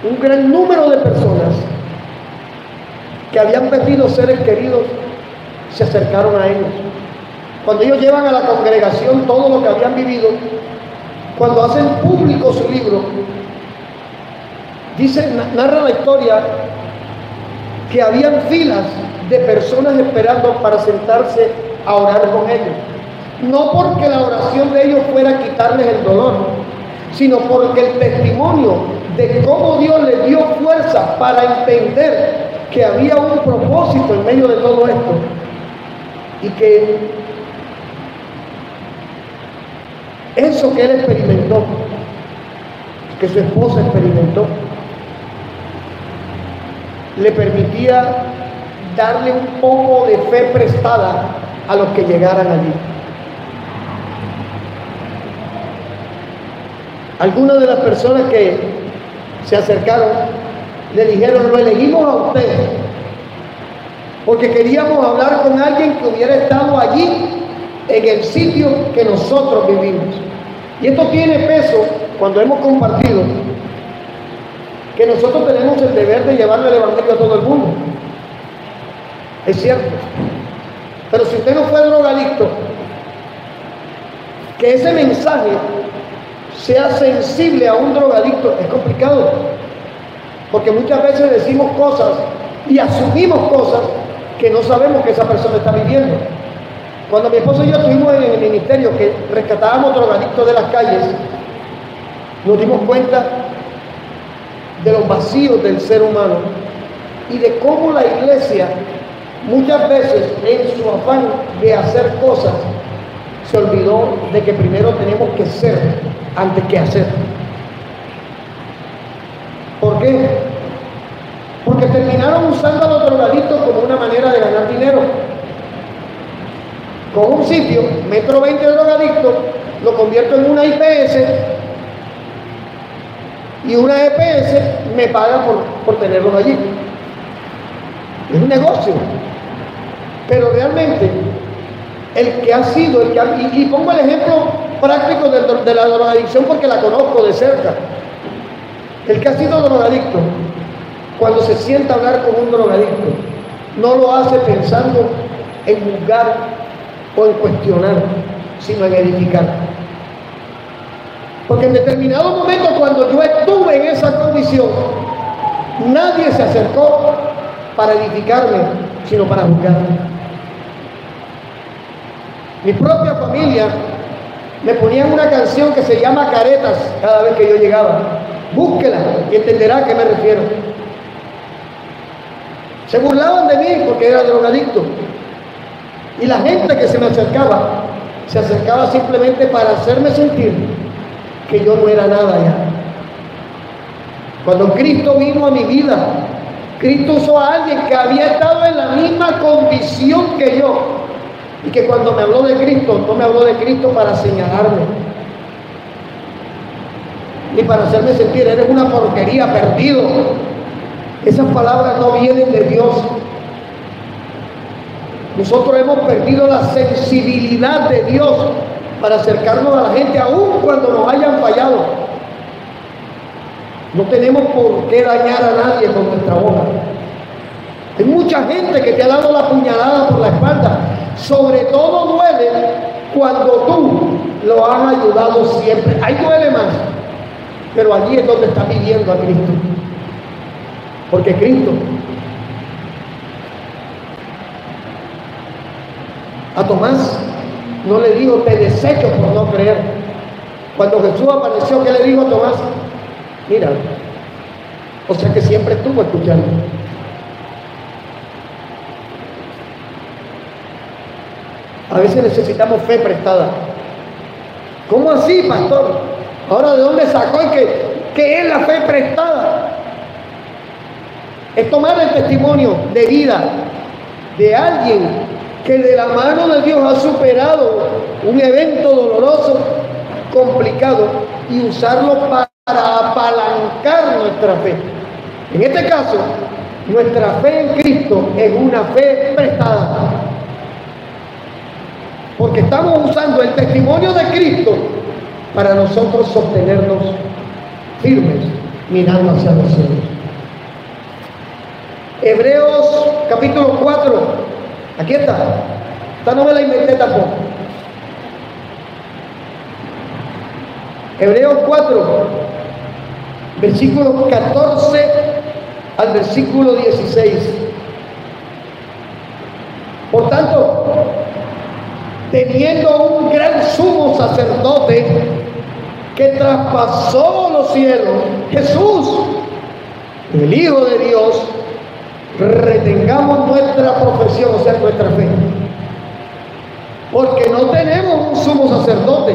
[SPEAKER 1] un gran número de personas que habían perdido seres queridos se acercaron a ellos. Cuando ellos llevan a la congregación todo lo que habían vivido, cuando hacen público su libro, narra la historia que habían filas de personas esperando para sentarse a orar con ellos. No porque la oración de ellos fuera a quitarles el dolor, sino porque el testimonio de cómo Dios les dio fuerza para entender que había un propósito en medio de todo esto y que eso que él experimentó, que su esposa experimentó, le permitía darle un poco de fe prestada a los que llegaran allí. Algunas de las personas que se acercaron le dijeron: lo elegimos a usted porque queríamos hablar con alguien que hubiera estado allí en el sitio que nosotros vivimos. Y esto tiene peso cuando hemos compartido que nosotros tenemos el deber de llevarle el evangelio a todo el mundo. Es cierto. Pero si usted no fue drogadicto, que ese mensaje sea sensible a un drogadicto es complicado, porque muchas veces decimos cosas y asumimos cosas que no sabemos que esa persona está viviendo. Cuando mi esposo y yo estuvimos en el ministerio que rescatábamos drogadictos de las calles, nos dimos cuenta de los vacíos del ser humano y de cómo la iglesia muchas veces en su afán de hacer cosas se olvidó de que primero tenemos que ser antes que hacer. ¿Por qué? terminaron usando a los drogadictos como una manera de ganar dinero. Con un sitio, 1,20 m drogadictos, lo convierto en una IPS y una EPS me paga por tenerlos allí. Es un negocio. Pero realmente, y pongo el ejemplo práctico de la drogadicción porque la conozco de cerca. El que ha sido drogadicto, cuando se sienta a hablar con un drogadicto, no lo hace pensando en juzgar o en cuestionar, sino en edificar. Porque en determinado momento, cuando yo estuve en esa condición, nadie se acercó para edificarme, sino para juzgarme. Mi propia familia me ponían una canción que se llama Caretas cada vez que yo llegaba. Búsquela y entenderá a qué me refiero. Se burlaban de mí porque era drogadicto. Y la gente que se acercaba simplemente para hacerme sentir que yo no era nada ya. Cuando Cristo vino a mi vida, Cristo usó a alguien que había estado en la misma condición que yo. Y que cuando me habló de Cristo, no me habló de Cristo para señalarme, ni para hacerme sentir, eres una porquería, perdido. Esas palabras no vienen de Dios. Nosotros hemos perdido la sensibilidad de Dios para acercarnos a la gente, aun cuando nos hayan fallado. No tenemos por qué dañar a nadie con nuestra boca. Hay mucha gente que te ha dado la puñalada por la espalda. Sobre todo duele cuando tú lo has ayudado siempre. Ahí duele más. Pero allí es donde está viviendo a Cristo. Porque Cristo a Tomás no le dijo, te desecho por no creer. Cuando Jesús apareció, ¿qué le dijo a Tomás? Mira, o sea que siempre estuvo escuchando. A veces necesitamos fe prestada. ¿Cómo así, pastor? Ahora, ¿de dónde sacó que es la fe prestada? Es tomar el testimonio de vida de alguien que de la mano de Dios ha superado un evento doloroso, complicado, y usarlo para apalancar nuestra fe. En este caso, nuestra fe en Cristo es una fe prestada. Porque estamos usando el testimonio de Cristo para nosotros sostenernos firmes, mirando hacia los cielos. Hebreos capítulo 4. Aquí está. Esta no me la inventé tampoco. Hebreos 4, versículos 14 al versículo 16. Por tanto, teniendo un gran sumo sacerdote que traspasó los cielos, Jesús, el Hijo de Dios, retengamos nuestra profesión, o sea, nuestra fe. Porque no tenemos un sumo sacerdote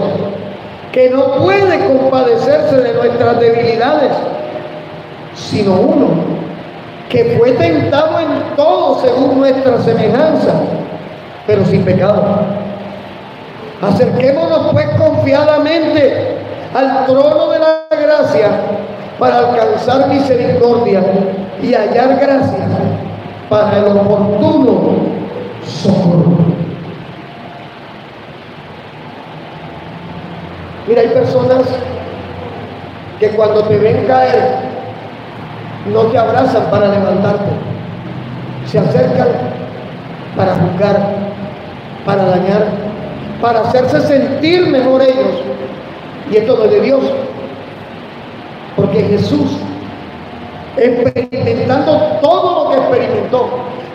[SPEAKER 1] que no puede compadecerse de nuestras debilidades, sino uno que fue tentado en todo según nuestra semejanza, pero sin pecado. Acerquémonos pues confiadamente al trono de la gracia para alcanzar misericordia y hallar gracia para el oportuno socorro. Mira, hay personas que cuando te ven caer no te abrazan para levantarte, se acercan para juzgar, para dañar, para hacerse sentir mejor ellos. Y esto no es de Dios, porque Jesús, experimentando todo lo que experimentó,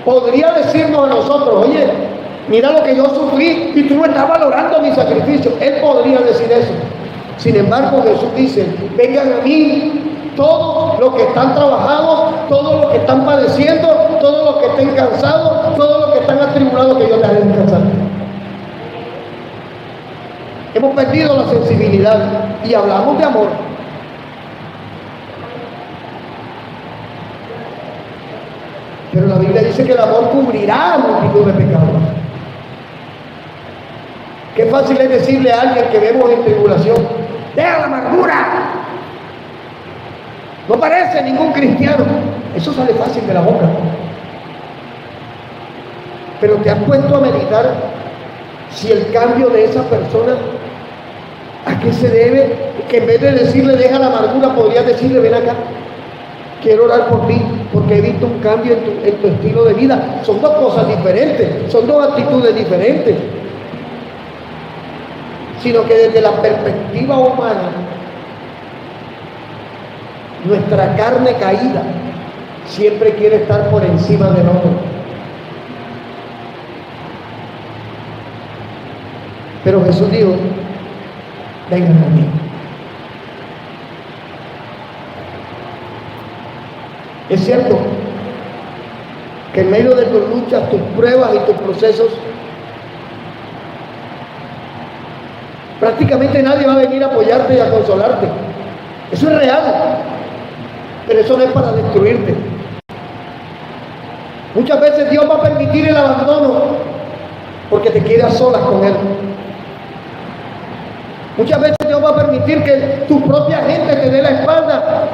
[SPEAKER 1] podría decirnos a nosotros, oye, mira lo que yo sufrí y tú no estás valorando mi sacrificio. Él podría decir eso. Sin embargo, Jesús dice, vengan a mí todos los que están trabajados, todos los que están padeciendo, todos los que estén cansados, todos los que están atribulados, que yo te haré descansar. Hemos perdido la sensibilidad y hablamos de amor. Pero la Biblia dice que el amor cubrirá multitud de pecados. Qué fácil es decirle a alguien que vemos en tribulación: deja la amargura. No parece ningún cristiano. Eso sale fácil de la boca. Pero te has puesto a meditar si el cambio de esa persona, ¿a qué se debe? Que en vez de decirle deja la amargura, podrías decirle: ven acá, quiero orar por ti, porque he visto un cambio en tu estilo de vida. Son dos cosas diferentes, son dos actitudes diferentes. Sino que desde la perspectiva humana, nuestra carne caída siempre quiere estar por encima del otro. Pero Jesús dijo: vengan a mí. Es cierto que en medio de tus luchas, tus pruebas y tus procesos, prácticamente nadie va a venir a apoyarte y a consolarte. Eso es real, pero eso no es para destruirte. Muchas veces Dios va a permitir el abandono porque te quiere a solas con Él. Muchas veces Dios va a permitir que tu propia gente te dé la espalda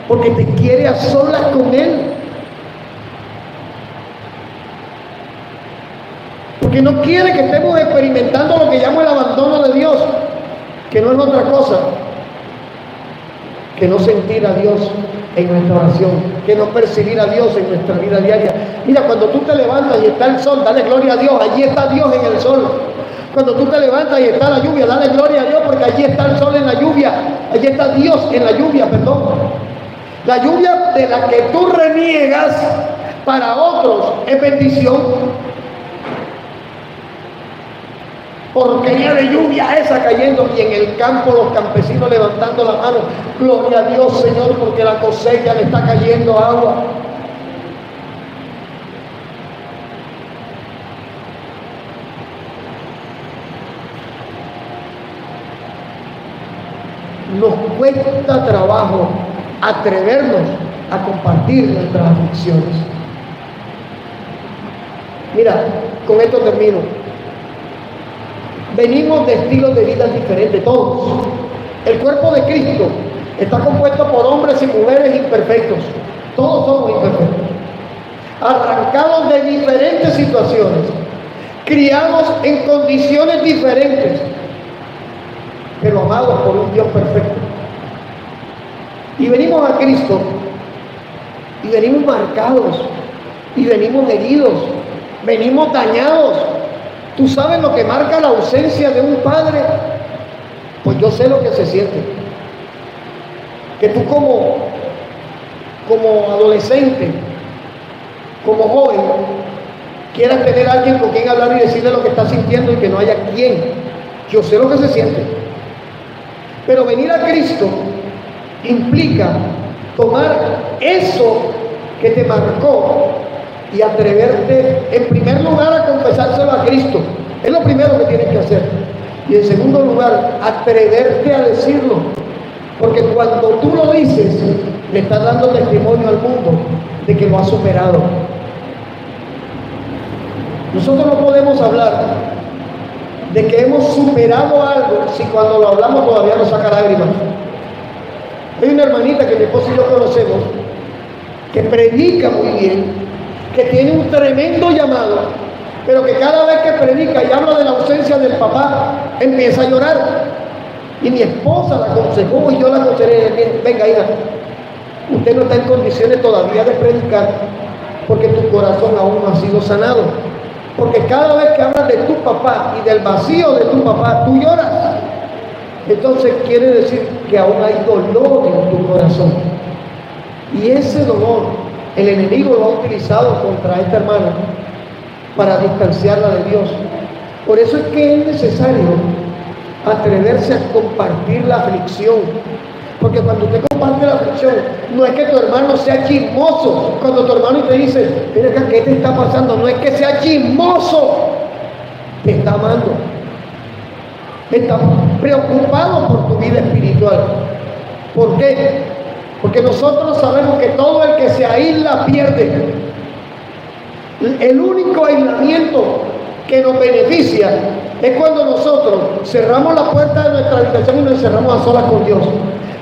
[SPEAKER 1] porque te quiere a solas con Él. Porque no quiere que estemos experimentando lo que llamo el abandono de Dios, que no es otra cosa que no sentir a Dios en nuestra oración, que no percibir a Dios en nuestra vida diaria. Mira, cuando tú te levantas y está el sol, dale gloria a Dios, allí está Dios en el sol. Cuando tú te levantas y está la lluvia, dale gloria a Dios, porque allí está el sol en la lluvia, allí está Dios en la lluvia, perdón. La lluvia de la que tú reniegas para otros es bendición. Porquería de lluvia esa cayendo, y en el campo los campesinos levantando la mano: gloria a Dios, Señor, porque la cosecha le está cayendo agua. Nos cuesta trabajo atrevernos a compartir nuestras aflicciones. Mira, con esto termino. Venimos de estilos de vida diferentes, todos. El cuerpo de Cristo está compuesto por hombres y mujeres imperfectos. Todos somos imperfectos. Arrancados de diferentes situaciones, criados en condiciones diferentes, pero amados por un Dios perfecto. Y venimos a Cristo y venimos marcados, y venimos heridos, venimos dañados. ¿Tú sabes lo que marca la ausencia de un padre? Pues yo sé lo que se siente. Que tú como adolescente, como joven, quieras tener a alguien con quien hablar y decirle lo que estás sintiendo y que no haya quien. Yo sé lo que se siente. Pero venir a Cristo implica tomar eso que te marcó y atreverte, en primer lugar, a confesárselo a Cristo. Es lo primero que tienes que hacer. Y en segundo lugar, atreverte a decirlo. Porque cuando tú lo dices, le estás dando testimonio al mundo de que lo has superado. Nosotros no podemos hablar de que hemos superado algo si cuando lo hablamos todavía nos saca lágrimas. Hay una hermanita que mi esposo y yo conocemos, que predica muy bien, que tiene un tremendo llamado, pero que cada vez que predica y habla de la ausencia del papá, empieza a llorar. Y mi esposa la aconsejó y yo la aconsejé: venga, hija, usted no está en condiciones todavía de predicar porque tu corazón aún no ha sido sanado. Porque cada vez que hablas de tu papá y del vacío de tu papá, tú lloras. Entonces quiere decir que aún hay dolor en tu corazón. Y ese dolor, el enemigo lo ha utilizado contra esta hermana para distanciarla de Dios. Por eso es que es necesario atreverse a compartir la aflicción. Porque cuando usted comparte la aflicción, no es que tu hermano sea chismoso. Cuando tu hermano te dice: mira acá, ¿qué te está pasando? No es que sea chismoso, te está amando, está preocupado por tu vida espiritual. ¿Por qué? Porque nosotros sabemos que todo el que se aísla pierde. El único aislamiento que nos beneficia es cuando nosotros cerramos la puerta de nuestra habitación y nos encerramos a solas con Dios.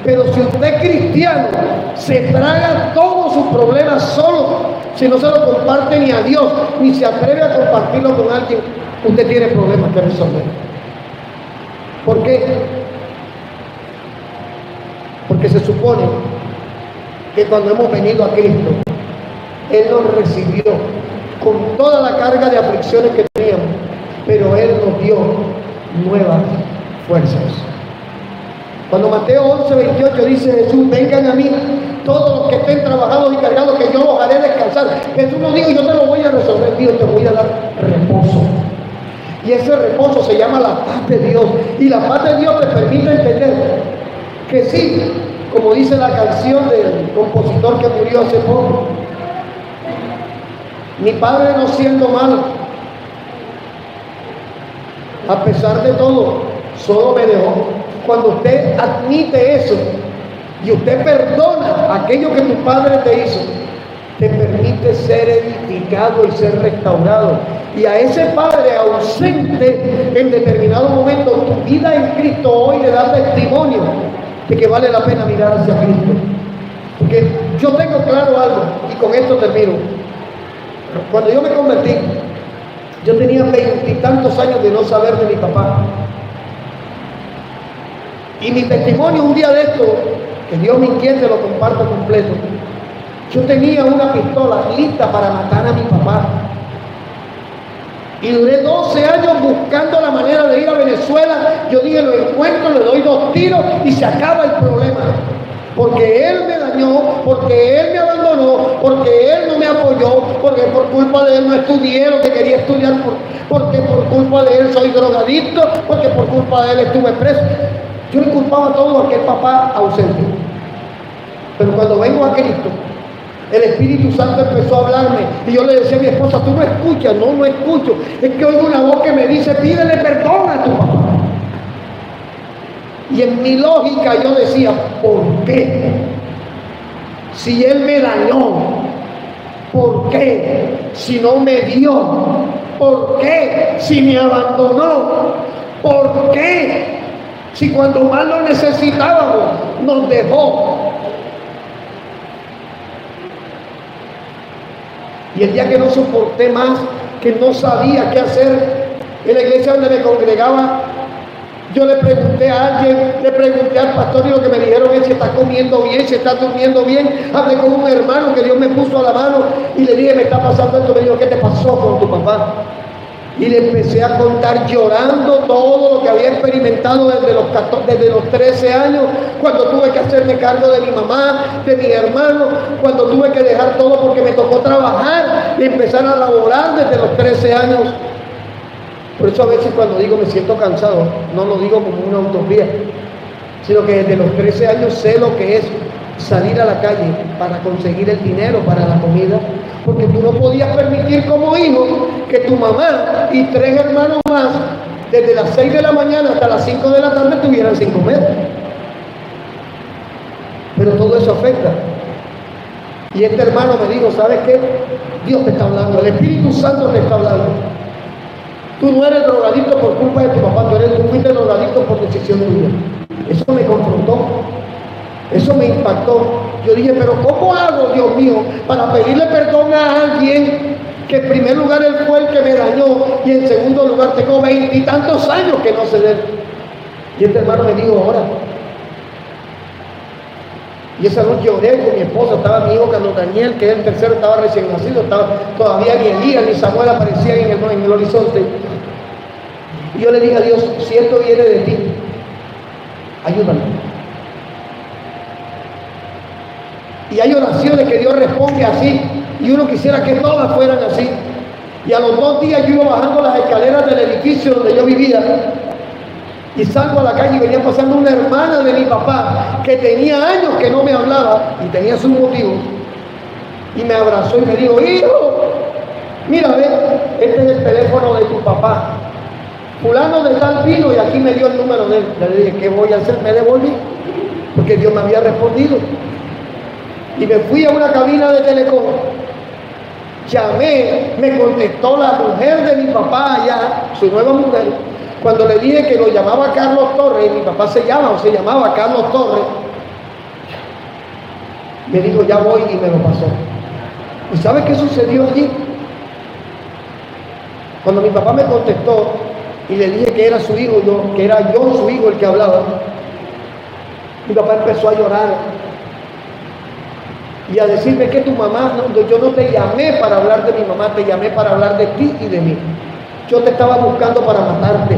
[SPEAKER 1] Pero si usted es cristiano, se traga todos sus problemas solo, si no se lo comparte ni a Dios, ni se atreve a compartirlo con alguien, usted tiene problemas que resolver. ¿Por qué? Porque se supone que cuando hemos venido a Cristo, Él nos recibió con toda la carga de aflicciones que teníamos, pero Él nos dio nuevas fuerzas. Cuando Mateo 11:28 dice Jesús, vengan a mí todos los que estén trabajados y cargados, que yo los haré descansar. Jesús no dijo, yo te lo voy a resolver, Dios te voy a dar reposo. Y ese reposo se llama la paz de Dios. Y la paz de Dios te permite entender que sí, como dice la canción del compositor que murió hace poco, mi padre no siendo malo, a pesar de todo, solo me dejó. Cuando usted admite eso y usted perdona aquello que tu padre te hizo, te permite ser edificado y ser restaurado. Y a ese padre ausente en determinado momento, tu vida en Cristo hoy le da testimonio de que vale la pena mirar hacia Cristo. Porque yo tengo claro algo, y con esto termino. Cuando yo me convertí, yo tenía 20 y tantos años de no saber de mi papá. Y mi testimonio un día de esto, que Dios me inquiete, lo comparto completo. Yo tenía una pistola lista para matar a mi papá. Y duré 12 años buscando la manera de ir a Venezuela. Yo dije, lo encuentro, le doy 2 tiros y se acaba el problema. Porque él me dañó, porque él me abandonó, porque él no me apoyó, porque por culpa de él no estudié lo que quería estudiar, porque por culpa de él soy drogadicto, porque por culpa de él estuve preso. Yo le culpaba a todo aquel papá ausente. Pero cuando vengo a Cristo, el Espíritu Santo empezó a hablarme y yo le decía a mi esposa, tú no escuchas. No escucho, es que oigo una voz que me dice, pídele perdón a tu papá. Y en mi lógica yo decía, ¿por qué? Si él me dañó, ¿por qué? Si no me dio, ¿por qué? Si me abandonó, ¿por qué? Si cuando más lo necesitábamos, nos dejó. Y el día que no soporté más, que no sabía qué hacer, en la iglesia donde me congregaba, yo le pregunté a alguien, le pregunté al pastor y lo que me dijeron es si está comiendo bien, si está durmiendo bien. Hablé con un hermano que Dios me puso a la mano y le dije, me está pasando esto. Me dijo, ¿qué te pasó con tu papá? Y le empecé a contar llorando todo lo que había experimentado desde los 13 años, cuando tuve que hacerme cargo de mi mamá, de mi hermano, cuando tuve que dejar todo porque me tocó trabajar y empezar a laborar desde los 13 años. Por eso a veces cuando digo me siento cansado, no lo digo como una utopía, sino que desde los 13 años sé lo que es salir a la calle para conseguir el dinero para la comida, porque tú no podías permitir como hijo que tu mamá y 3 hermanos más desde las 6 de la mañana hasta las 5 de la tarde estuvieran sin comer. Pero todo eso afecta. Y este hermano me dijo, ¿sabes qué? Dios te está hablando, el Espíritu Santo te está hablando. Tú no eres drogadicto por culpa de tu papá, tú fuiste drogadicto por decisión tuya. Eso me confrontó. Eso me impactó. Yo dije, pero ¿cómo hago, Dios mío, para pedirle perdón a alguien que en primer lugar él fue el que me dañó y en segundo lugar tengo 20 y tantos años que no sé de él? Y este hermano me dijo, ahora. Y esa noche oré con mi esposa, estaba mi hijo Carlos Daniel, que es el tercero, estaba recién nacido, todavía ni Elías ni Samuel aparecían en el horizonte. Y yo le dije a Dios, si esto viene de ti, ayúdame. Y hay oraciones que Dios responde así, y uno quisiera que todas fueran así. Y a los 2 días yo iba bajando las escaleras del edificio donde yo vivía, y salgo a la calle y venía pasando una hermana de mi papá, que tenía años que no me hablaba, y tenía sus motivos, y me abrazó y me dijo, hijo, mira, ve, este es el teléfono de tu papá, fulano de tal vino, y aquí me dio el número de él. Le dije, ¿qué voy a hacer? Me devolví, porque Dios me había respondido. Y me fui a una cabina de Telecom llamé, me contestó la mujer de mi papá allá, su nueva mujer, cuando le dije que lo llamaba Carlos Torres, y mi papá se llamaba Carlos Torres, me dijo, ya voy, y me lo pasó. ¿Y sabe qué sucedió allí? Cuando mi papá me contestó y le dije que era su hijo, que era yo su hijo el que hablaba, mi papá empezó a llorar y a decirme que tu mamá, yo no te llamé para hablar de mi mamá, te llamé para hablar de ti y de mí. Yo te estaba buscando para matarte.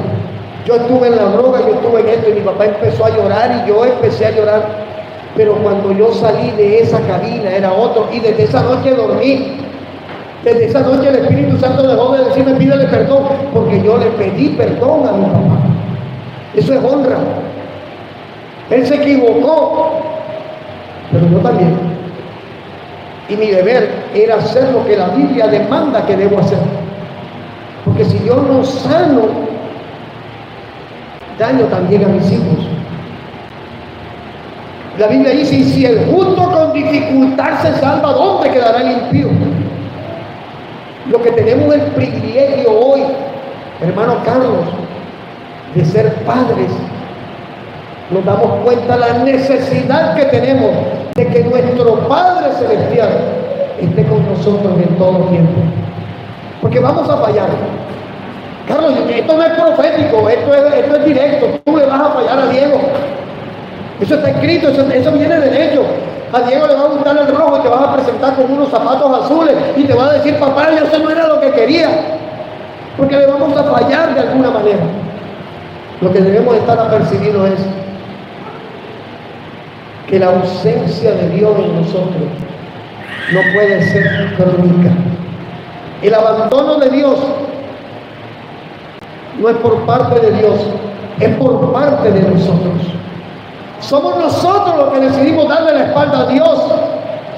[SPEAKER 1] Yo estuve en la droga, yo estuve en esto, y mi papá empezó a llorar y yo empecé a llorar. Pero cuando yo salí de esa cabina era otro, y desde esa noche dormí. Desde esa noche el Espíritu Santo dejó de decirme, pídele perdón, porque yo le pedí perdón a mi papá. Eso es honra. Él se equivocó, pero yo también. Y mi deber era hacer lo que la Biblia demanda que debo hacer. Porque si yo no sano, daño también a mis hijos. La Biblia dice, y si el justo con dificultad se salva, ¿dónde quedará el impío? Lo que tenemos el privilegio hoy, hermano Carlos, de ser padres, nos damos cuenta de la necesidad que tenemos de que nuestro Padre Celestial esté con nosotros en todo tiempo. Porque vamos a fallar. Carlos, esto no es profético, esto es directo. Tú le vas a fallar a Diego. Eso está escrito, eso viene del hecho. A Diego le va a gustar el rojo y te vas a presentar con unos zapatos azules y te va a decir, papá, eso no era lo que quería. Porque le vamos a fallar de alguna manera. Lo que debemos estar apercibidos es que la ausencia de Dios en nosotros no puede ser crónica. El abandono de Dios no es por parte de Dios, es por parte de nosotros. Somos nosotros los que decidimos darle la espalda a Dios.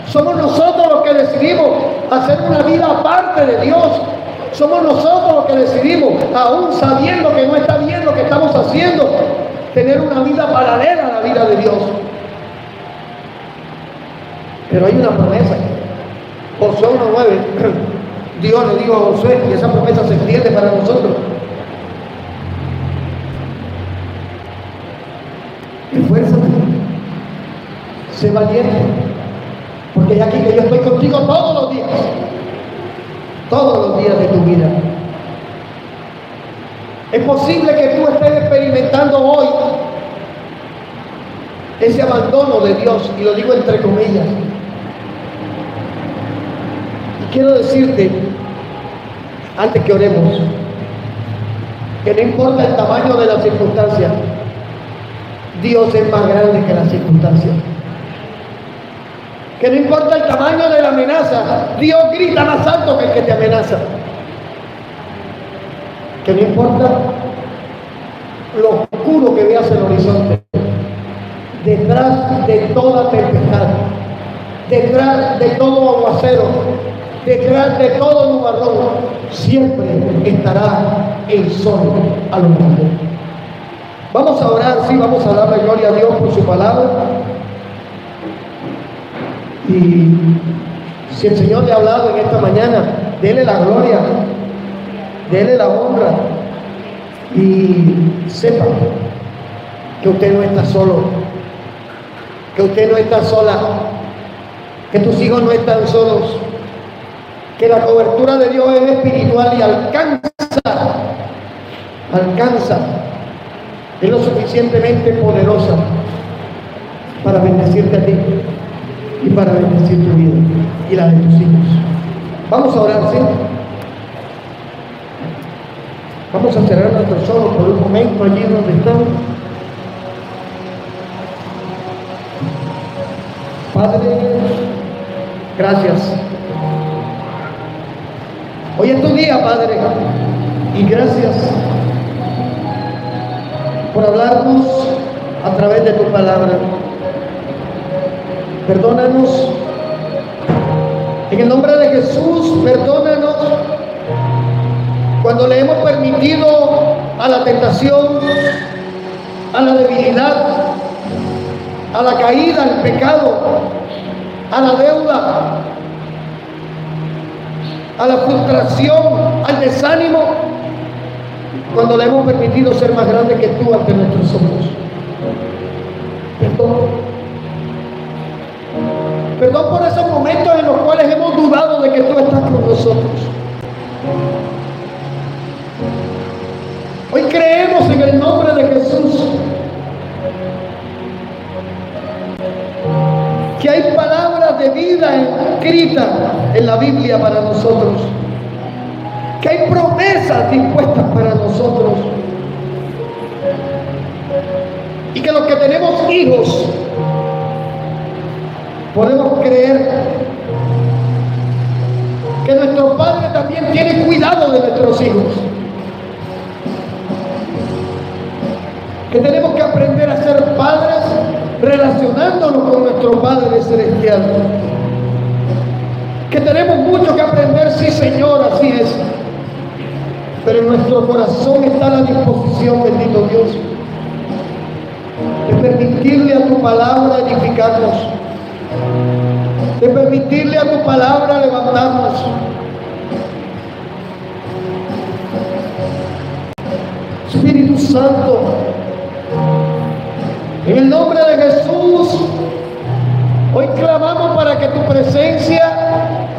[SPEAKER 1] Somos nosotros los que decidimos hacer una vida aparte de Dios. Somos nosotros los que decidimos, aún sabiendo que no está bien lo que estamos haciendo, tener una vida paralela a la vida de Dios. Pero hay una promesa. Josué 1:9, Dios le dijo a Josué, y esa promesa se extiende para nosotros. Esfuérzate, sé valiente, porque es aquí que yo estoy contigo todos los días de tu vida. Es posible que tú estés experimentando hoy ese abandono de Dios, y lo digo entre comillas. Y quiero decirte, antes que oremos, que no importa el tamaño de la circunstancia, Dios es más grande que la circunstancia. Que no importa el tamaño de la amenaza, Dios grita más alto que el que te amenaza. Que no importa lo oscuro que veas el horizonte, detrás de toda tempestad, detrás de todo aguacero, detrás de todo nubarrón, siempre estará el sol alumbrando. Vamos a orar, sí, vamos a darle gloria a Dios por su palabra. Y si el Señor le ha hablado en esta mañana, dele la gloria, dele la honra, y sepa que usted no está solo, que usted no está sola, que tus hijos no están solos, que la cobertura de Dios es espiritual y alcanza, es lo suficientemente poderosa para bendecirte a ti y para bendecir tu vida y la de tus hijos. Vamos a orar, ¿sí? Vamos a cerrar nuestros ojos por un momento allí donde estamos. Padre, gracias. Hoy es tu día, Padre, y gracias por hablarnos a través de tu palabra. Perdónanos. En el nombre de Jesús, perdónanos cuando le hemos permitido a la tentación, a la debilidad, a la caída, al pecado, a la deuda, a la frustración, al desánimo, cuando le hemos permitido ser más grande que tú ante nuestros ojos. Perdón. Perdón por esos momentos en los cuales hemos dudado de que tú estás con nosotros. Hoy creemos en el nombre de Jesús que hay palabras de vida escritas en la Biblia para nosotros, que hay promesas dispuestas para nosotros, y que los que tenemos hijos podemos creer que nuestro Padre también tiene cuidado de nuestros hijos, que tenemos que aprender a ser padres relacionándonos con nuestro Padre Celestial, que tenemos mucho que aprender, sí Señor, así es, pero en nuestro corazón está la disposición, bendito Dios, de permitirle a tu palabra edificarnos, de permitirle a tu palabra levantarnos. Espíritu Santo, en el nombre de Jesús, hoy clamamos para que tu presencia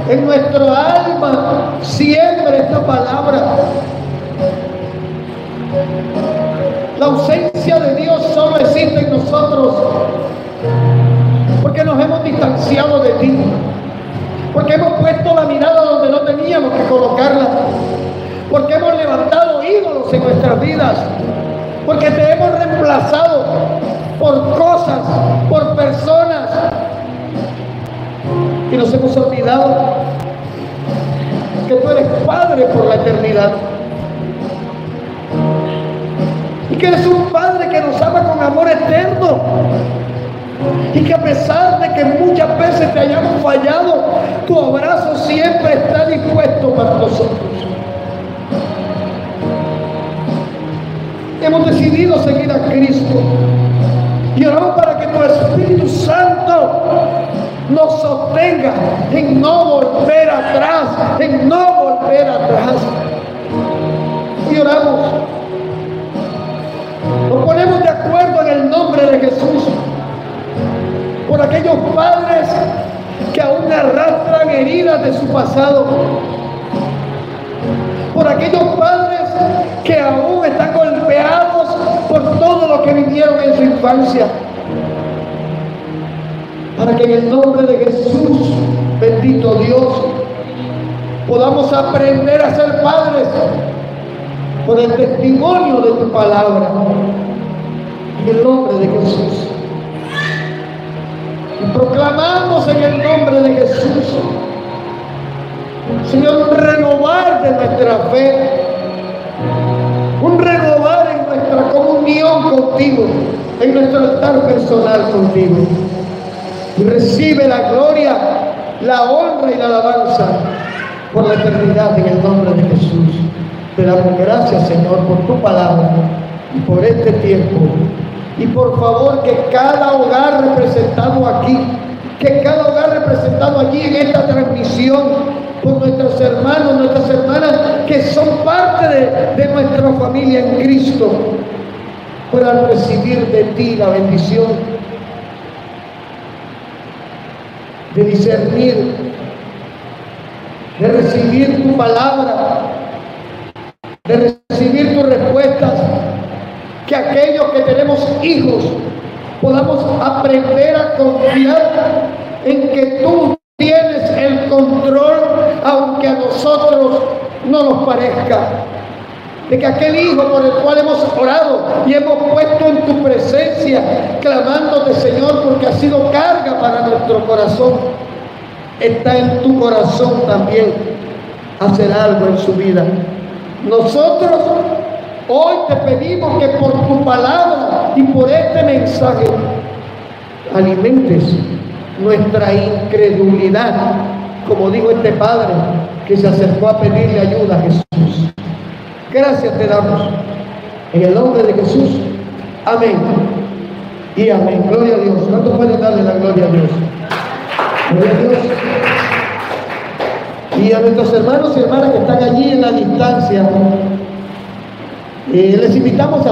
[SPEAKER 1] en nuestro alma siembre esta palabra. La ausencia de Dios solo existe en nosotros porque nos hemos distanciado de ti, porque hemos puesto la mirada donde no teníamos que colocarla, porque hemos levantado ídolos en nuestras vidas, porque te hemos reemplazado por cosas, por personas, y nos hemos olvidado que tú eres Padre por la eternidad, y que eres un Padre que nos ama con amor eterno, y que a pesar de que muchas veces te hayamos fallado, tu abrazo siempre está dispuesto para nosotros. Hemos decidido seguir a Cristo y oramos para que tu Espíritu Santo nos sostenga en no volver atrás, en no volver atrás. Y oramos, nos ponemos de acuerdo en el nombre de Jesús por aquellos padres que aún arrastran heridas de su pasado, por aquellos padres que aún están golpeados por todo lo que vivieron en su infancia, para que en el nombre de Jesús, bendito Dios, podamos aprender a ser padres por el testimonio de tu palabra, en el nombre de Jesús. Y proclamamos en el nombre de Jesús, Señor, un renovar de nuestra fe, un renovar en nuestra comunión contigo, en nuestro altar personal contigo. Y recibe la gloria, la honra y la alabanza por la eternidad en el nombre de Jesús. Te damos gracias, Señor, por tu palabra y por este tiempo. Y por favor, que cada hogar representado aquí, que cada hogar representado allí en esta transmisión, por nuestros hermanos, nuestras hermanas, que son parte de nuestra familia en Cristo, puedan recibir de ti la bendición de discernir, de recibir tu palabra, de recibir tus respuestas, que aquellos que tenemos hijos podamos aprender a confiar en que tú tienes el control, aunque a nosotros no nos parezca, de que aquel hijo por el cual hemos orado y hemos puesto en tu presencia, clamándote, Señor, porque ha sido carga para nuestro corazón, está en tu corazón también hacer algo en su vida. Nosotros hoy te pedimos que por tu palabra y por este mensaje alimentes nuestra incredulidad, como dijo este padre que se acercó a pedirle ayuda a Jesús. Gracias te damos en el nombre de Jesús. Amén y amén. Gloria a Dios. ¿Cuánto pueden darle la gloria a Dios? Gloria a Dios. Y a nuestros hermanos y hermanas que están allí en la distancia, les invitamos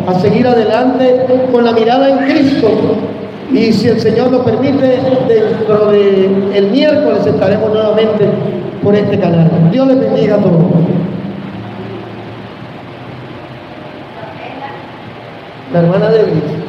[SPEAKER 1] a seguir adelante con la mirada en Cristo. Y si el Señor lo permite, dentro del miércoles estaremos nuevamente por este canal. Dios les bendiga a todos. La hermana de Brito.